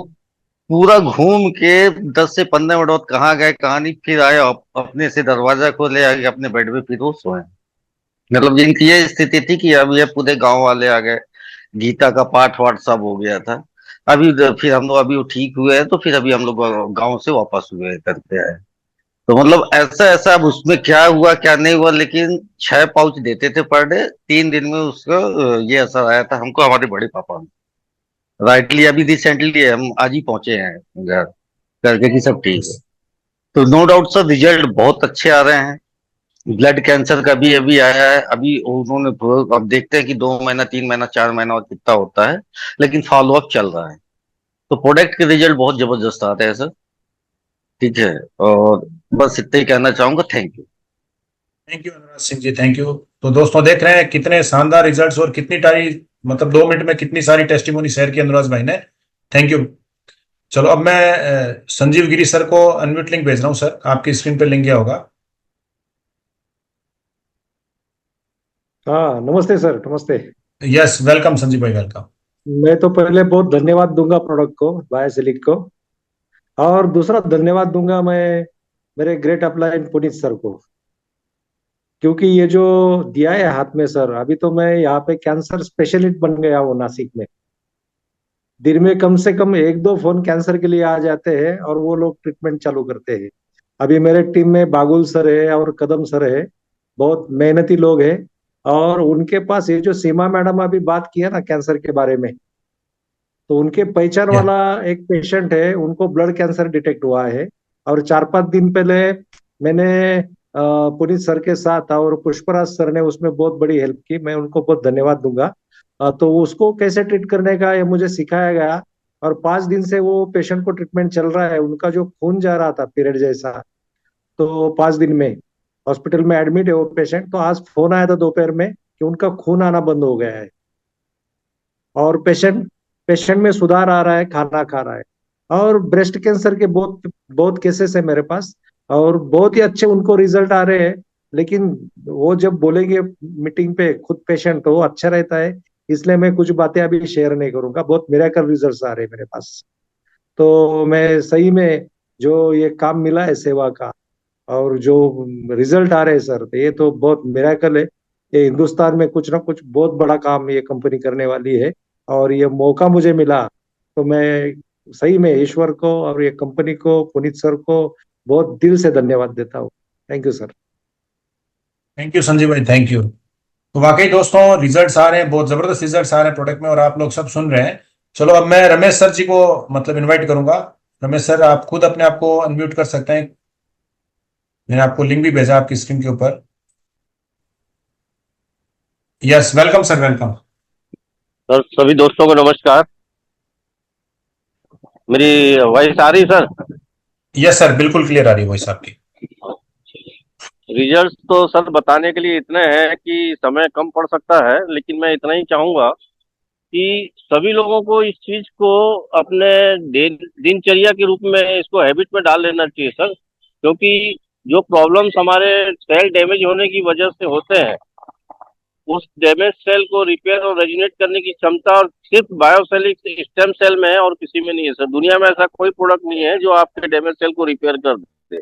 पूरा घूम के 10 से 15 मिनट बाद कहाँ गए कहाँ नहीं, फिर आए अपने से दरवाजा खोले, आके अपने बेड पे फिर वो सोए। मतलब जिनकी ये स्थिति थी कि अब ये पूरे गांव वाले आ गए, गीता का पाठ वाठ सब हो गया था। फिर हम लोग अभी वो ठीक हुए हैं, तो फिर अभी हम लोग गांव से वापस हुए हैं, करते आए। तो मतलब ऐसा ऐसा, अब उसमें क्या हुआ क्या नहीं हुआ, लेकिन 6 पाउच देते थे पर डे, 3 दिन में उसका ये असर आया था हमको, हमारे बड़े पापा में। राइटली अभी रिसेंटली हम आज ही पहुंचे हैं घर, करके कि सब ठीक है। तो नो डाउट सर, रिजल्ट बहुत अच्छे आ रहे हैं। ब्लड कैंसर का भी अभी आया है, अभी उन्होंने अब देखते हैं कि 2 महीना 3 महीना 4 महीना और कितना होता है, लेकिन फॉलोअप चल रहा है। तो प्रोडक्ट के रिजल्ट बहुत जबरदस्त आते हैं सर। ठीक है। और बस इतना ही कहना चाहूंगा, thank you. Thank you Anurag Singh ji, thank you. तो दोस्तों देख रहे हैं कितने शानदार रिजल्ट्स और कितनी सारी, मतलब 2 मिनट में कितनी सारी टेस्टिमोनी शेयर की अनुराग भाई ने। Thank you. चलो अब मैं संजीव गिरी सर को अनम्यूट लिंक भेज रहा हूँ सर, आपकी स्क्रीन पे लिंक गया होगा। हाँ, नमस्ते सर, नमस्ते। यस, वेलकम संजीव भाई, वेलकम। मैं तो पहले बहुत धन्यवाद दूंगा प्रोडक्ट को, बायोसिलिक को। और दूसरा धन्यवाद दूंगा मैं मेरे ग्रेट अपलाइन पुनीत सर को, क्योंकि ये जो दिया है हाथ में सर, अभी तो मैं यहाँ पे कैंसर स्पेशलिस्ट बन गया हूँ नासिक में। दिन में कम से कम 1-2 फोन कैंसर के लिए आ जाते हैं और वो लोग ट्रीटमेंट चालू करते हैं। अभी मेरे टीम में बागुल सर है और कदम सर है, बहुत मेहनती लोग हैं। और उनके पास ये जो सीमा मैडम अभी बात किया ना कैंसर के बारे में, तो उनके पहचान या वाला एक पेशेंट है, उनको ब्लड कैंसर डिटेक्ट हुआ है। और 4-5 दिन पहले मैंने पुनीत सर के साथ और पुष्पराज सर ने उसमें बहुत बड़ी हेल्प की, मैं उनको बहुत धन्यवाद दूंगा। तो उसको कैसे ट्रीट करने का ये मुझे सिखाया गया। और 5 दिन से वो पेशेंट को ट्रीटमेंट चल रहा है, उनका जो खून जा रहा था पीरियड जैसा, तो 5 दिन में हॉस्पिटल में एडमिट है वो पेशेंट। तो आज फोन आया था दोपहर में कि उनका खून आना बंद हो गया है और पेशेंट पेशेंट में सुधार आ रहा है, खाना खा रहा है। और ब्रेस्ट कैंसर के बहुत बहुत केसेस है मेरे पास, और बहुत ही अच्छे उनको रिजल्ट आ रहे हैं। लेकिन वो जब बोलेंगे मीटिंग पे खुद पेशेंट, तो वो अच्छा रहता है। इसलिए मैं कुछ बातें अभी शेयर नहीं करूंगा, बहुत मिरेकल रिजल्ट्स आ रहे हैं मेरे पास। तो मैं सही में, जो ये काम मिला है सेवा का और जो रिजल्ट आ रहे हैं सर, तो ये तो बहुत मिरेकल है। ये हिंदुस्तान में कुछ ना कुछ बहुत बड़ा काम ये कंपनी करने वाली है। और ये मौका मुझे मिला, तो मैं सही में ईश्वर को और ये कंपनी को, पुनीत सर को बहुत दिल से धन्यवाद देता हूँ। Thank you sir. Thank you Sanjeev भाई, थैंक यू। तो वाकई दोस्तों रिजल्ट्स आ रहे हैं, बहुत जबरदस्त रिजल्ट्स आ रहे हैं प्रोडक्ट में, और आप लोग सब सुन रहे हैं। चलो अब मैं रमेश सर जी को मतलब इनवाइट करूंगा। रमेश सर, आप खुद अपने आप को अनम्यूट कर सकते हैं। मैंने आपको लिंक भी भेजा आपकी स्क्रीन के ऊपर। Yes, welcome sir, welcome. Sir सभी दोस्तों को नमस्कार। मेरी वॉइस आ रही सर? यस सर, बिल्कुल क्लियर आ रही है वॉइस आपकी। रिजल्ट्स तो सर बताने के लिए इतने हैं कि समय कम पड़ सकता है, लेकिन मैं इतना ही चाहूंगा कि सभी लोगों को इस चीज को अपने दिनचर्या के रूप में, इसको हैबिट में डाल लेना चाहिए सर। क्योंकि जो प्रॉब्लम्स हमारे सेल डैमेज होने की वजह से होते हैं, उस डैमेज सेल को रिपेयर और रेजिनेट करने की क्षमता और सिर्फ बायोसेलिक स्टेम सेल में है और किसी में नहीं है सर। दुनिया में ऐसा कोई प्रोडक्ट नहीं है जो आपके डैमेज सेल को रिपेयर कर दे।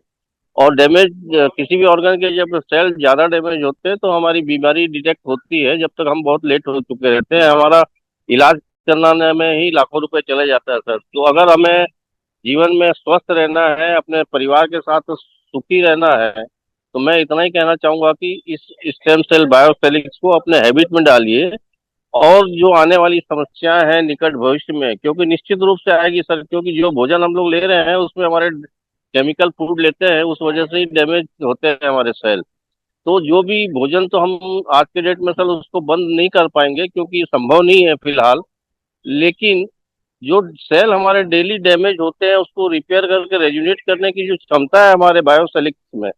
और डैमेज किसी भी ऑर्गन के जब सेल ज्यादा डैमेज होते हैं तो हमारी बीमारी डिटेक्ट होती है, जब तक हम बहुत लेट हो चुके रहते हैं। हमारा इलाज करने में ही लाखों रुपए चले जाता है सर। तो अगर हमें जीवन में स्वस्थ रहना है, अपने परिवार के साथ सुखी रहना है, तो मैं इतना ही कहना चाहूंगा कि इस स्टेम सेल बायोसेलिक्स को अपने हैबिट में डालिए। और जो आने वाली समस्याएं हैं निकट भविष्य में, क्योंकि निश्चित रूप से आएगी सर, क्योंकि जो भोजन हम लोग ले रहे हैं उसमें हमारे केमिकल फूड लेते हैं, उस वजह से ही डैमेज होते हैं हमारे सेल। तो जो भी भोजन, तो हम आज के डेट में सर उसको बंद नहीं कर पाएंगे क्योंकि संभव नहीं है फिलहाल। लेकिन जो सेल हमारे डेली डैमेज होते हैं उसको रिपेयर करके रेजुनेट करने की जो क्षमता है हमारे बायोसेलिक्स में,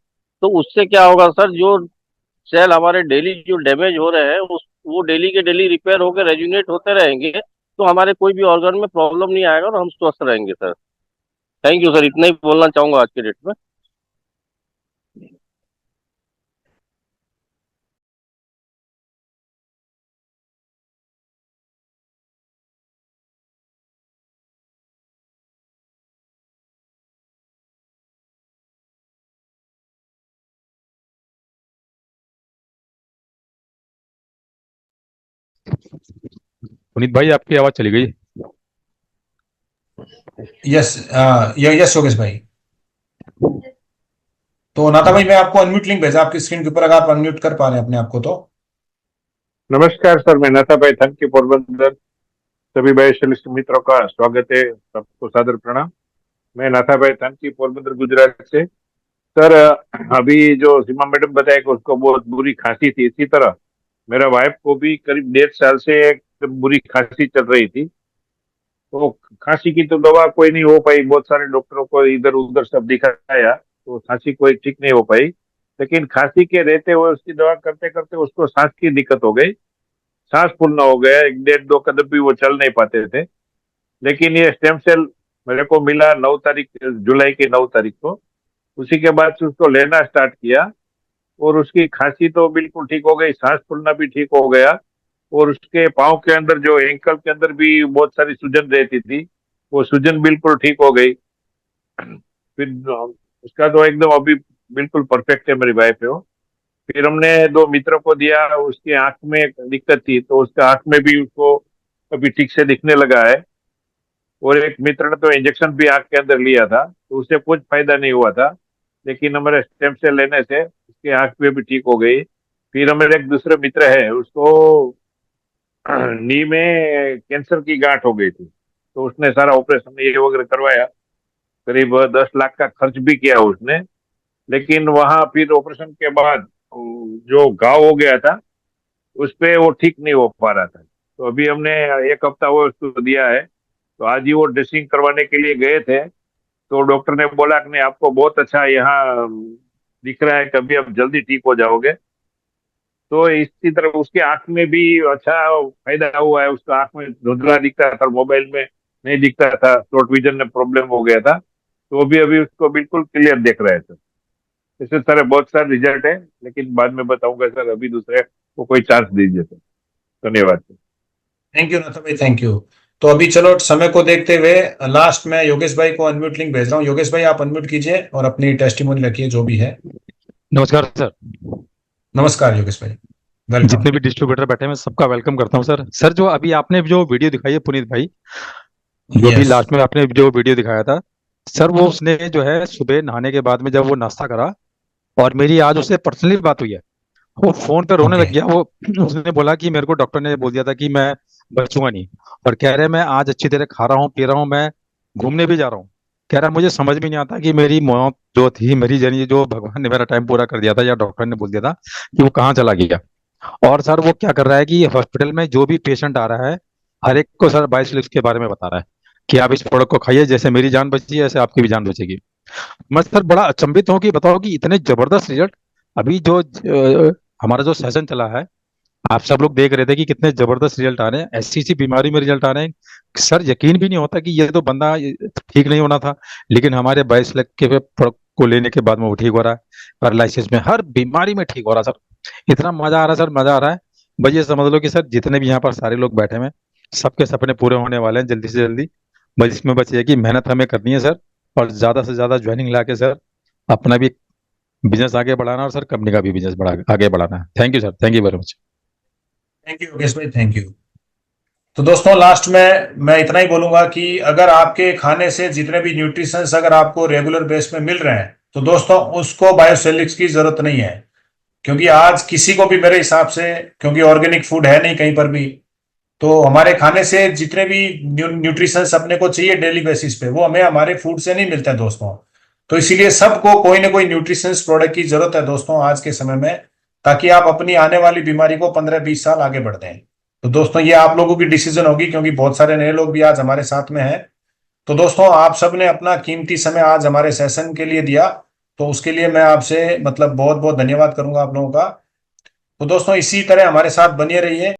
तो उससे क्या होगा सर, जो सेल हमारे डेली जो डैमेज हो रहे हैं उस वो डेली के डेली रिपेयर होकर रेजुनेट होते रहेंगे, तो हमारे कोई भी ऑर्गन में प्रॉब्लम नहीं आएगा और हम स्वस्थ रहेंगे सर। थैंक यू सर, इतना ही बोलना चाहूंगा आज के डेट में। पुनीत भाई आपकी आवाज चली गई। यस, यस योगेश भाई। तो नाता भाई मैं आपको अनम्यूट लिंक भेजा आपकी स्क्रीन के ऊपर, अगर आप अनम्यूट कर पा रहे हैं अपने आप को तो। नमस्कार सर, मैं नाथा भाई थनकी पोरबंदर, सभी बायोशेलिस्ट मित्रों का स्वागत है, सबको सादर प्रणाम। मैं नाथा भाई थनकी पोरबंदर गुजरात से। सर अभी जो सीमा मैडम बताया कि उसको बहुत बुरी खांसी थी, इसी तरह मेरा वाइफ को भी करीब 1.5 साल से एक बुरी खांसी चल रही थी। तो खांसी की तो दवा कोई नहीं हो पाई, बहुत सारे डॉक्टरों को इधर उधर सब दिखाया तो खांसी कोई ठीक नहीं हो पाई। लेकिन खांसी के रहते हुए उसकी दवा करते करते उसको सांस की दिक्कत हो गई, सांस फूलना हो गया, 1 डेढ़ 2 कदम भी वो चल नहीं पाते थे। लेकिन ये स्टेम सेल मेरे को मिला 9 तारीख, जुलाई की 9 तारीख को। उसी के बाद से उसको लेना स्टार्ट किया और उसकी खांसी तो बिल्कुल ठीक हो गई, सांस फूलना भी ठीक हो गया। और उसके पाँव के अंदर जो एंकल के अंदर भी बहुत सारी सूजन रहती थी, वो सूजन बिल्कुल ठीक हो गई। फिर उसका तो एकदम अभी बिल्कुल परफेक्ट है, मेरी वाइफ है वो। फिर हमने 2 मित्रों को दिया, उसकी आंख में एक दिक्कत थी तो उसका आंख में भी उसको अभी ठीक से दिखने लगा है। और एक मित्र ने तो इंजेक्शन भी आंख के अंदर लिया था तो उससे कुछ फायदा नहीं हुआ था, लेकिन हमारे स्टेम सेल लेने से उसकी आंख में भी ठीक हो गई। फिर हमारे एक दूसरे मित्र है, उसको नी में कैंसर की गांठ हो गई थी, तो उसने सारा ऑपरेशन ये वगैरह करवाया, करीब 10 लाख का खर्च भी किया उसने। लेकिन वहां फिर ऑपरेशन के बाद जो घाव हो गया था उस पे वो ठीक नहीं हो पा रहा था। तो अभी हमने 1 हफ्ता वो उसको दिया है, तो आज ही वो ड्रेसिंग करवाने के लिए गए थे तो डॉक्टर ने बोला कि नहीं, आपको बहुत अच्छा यहाँ दिख रहा है, कभी आप जल्दी ठीक हो जाओगे। तो इसी तरह उसके आंख में भी अच्छा फायदा हुआ है। उसका आंख में धुंधला दिखता था, मोबाइल में नहीं दिखता था, शॉर्ट विजन में प्रॉब्लम हो गया था, तो अभी अभी उसको बिल्कुल क्लियर देख रहे हैं सर। इससे सारे बहुत सारे रिजल्ट है, लेकिन बाद में बताऊंगा सर, अभी दूसरे को कोई चांस दीजिए सर। धन्यवाद सर। थैंक यू नाथा भाई, थैंक यू। तो अभी चलो समय को देखते हुए लास्ट में योगेश भाई को अनम्यूट लिंक भेज रहा हूँ। योगेश भाई आप अनम्यूट कीजिए और अपनी टेस्टिमोनी रखिए जो भी है। नमस्कार सर। नमस्कार योगेश भाई, वेलकम। जितने भी डिस्ट्रीब्यूटर बैठे हैं मैं सबका वेलकम करता हूं सर। सर जो अभी आपने जो वीडियो दिखाई है पुनीत भाई, जो भी यस, लास्ट में आपने जो वीडियो दिखाया था सर, वो उसने जो है सुबह नहाने के बाद में जब वो नाश्ता करा और मेरी आज उससे पर्सनली बात हुई है, वो फोन पे रोने ओके, लग गया। वो उसने बोला कि मेरे को डॉक्टर ने बोल दिया था कि मैं बचूंगा नहीं, और कह रहे मैं आज अच्छी तरह खा रहा हूँ पी रहा हूँ, मैं घूमने भी जा रहा हूँ। कह रहा मुझे समझ भी नहीं आता कि मेरी मौत जो थी, मेरी जर्नी जो भगवान ने मेरा टाइम पूरा कर दिया था या डॉक्टर ने बोल दिया था कि वो कहाँ चला गया। और सर वो क्या कर रहा है कि हॉस्पिटल में जो भी पेशेंट आ रहा है हर एक को सर बायोसिलिक्स के बारे में बता रहा है कि आप इस प्रोडक्ट को खाइए, जैसे मेरी जान बची है ऐसे आपकी भी जान बचेगी। मैं सर बड़ा अचंभित हूँ कि बताओ कि इतने जबरदस्त रिजल्ट। अभी जो हमारा जो सेशन चला है, आप सब लोग देख रहे थे कि कितने जबरदस्त रिजल्ट आ रहे हैं, ऐसी सी बीमारी में रिजल्ट आ रहे हैं। सर यकीन भी नहीं होता कि ये तो बंदा ठीक नहीं होना था, लेकिन हमारे 22 लाख के प्रोडक्ट को लेने के बाद में वो ठीक हो रहा है। पैरालिसिस में हर बीमारी में ठीक हो रहा है सर। इतना मजा आ रहा है सर, मजा आ रहा है। बस ये समझ लो कि सर जितने भी यहाँ पर सारे लोग बैठे हुए हैं सबके सपने पूरे होने वाले हैं जल्दी से जल्दी। बस इसमें बस ये कि मेहनत हमें करनी है सर, और ज्यादा से ज्यादा ज्वाइनिंग ला के सर अपना भी बिजनेस आगे बढ़ाना और सर कंपनी का भी बिजनेस आगे बढ़ाना है। Thank you sir, thank you very much. Thank you Yogesh भाई, थैंक यू। तो दोस्तों लास्ट में मैं इतना ही बोलूंगा कि अगर आपके खाने से जितने भी न्यूट्रिशंस अगर आपको रेगुलर बेस में मिल रहे हैं तो दोस्तों उसको बायोसेलिक्स की जरूरत नहीं है, क्योंकि आज किसी को भी मेरे हिसाब से, क्योंकि ऑर्गेनिक फूड है नहीं कहीं पर भी, तो हमारे खाने से जितने भी न्यूट्रिशंस अपने को चाहिए डेली बेसिस पे वो हमें हमारे फूड से नहीं मिलते हैं दोस्तों। तो इसीलिए सबको कोई ना कोई न्यूट्रिशंस प्रोडक्ट की जरूरत है दोस्तों आज के समय में, ताकि आप अपनी आने वाली बीमारी को 15-20 साल आगे बढ़ दें। तो दोस्तों ये आप लोगों की डिसीजन होगी, क्योंकि बहुत सारे नए लोग भी आज हमारे साथ में हैं। तो दोस्तों आप सब ने अपना कीमती समय आज हमारे सेशन के लिए दिया, तो उसके लिए मैं आपसे मतलब बहुत बहुत धन्यवाद करूंगा आप लोगों का। तो दोस्तों इसी तरह हमारे साथ बने रहिए।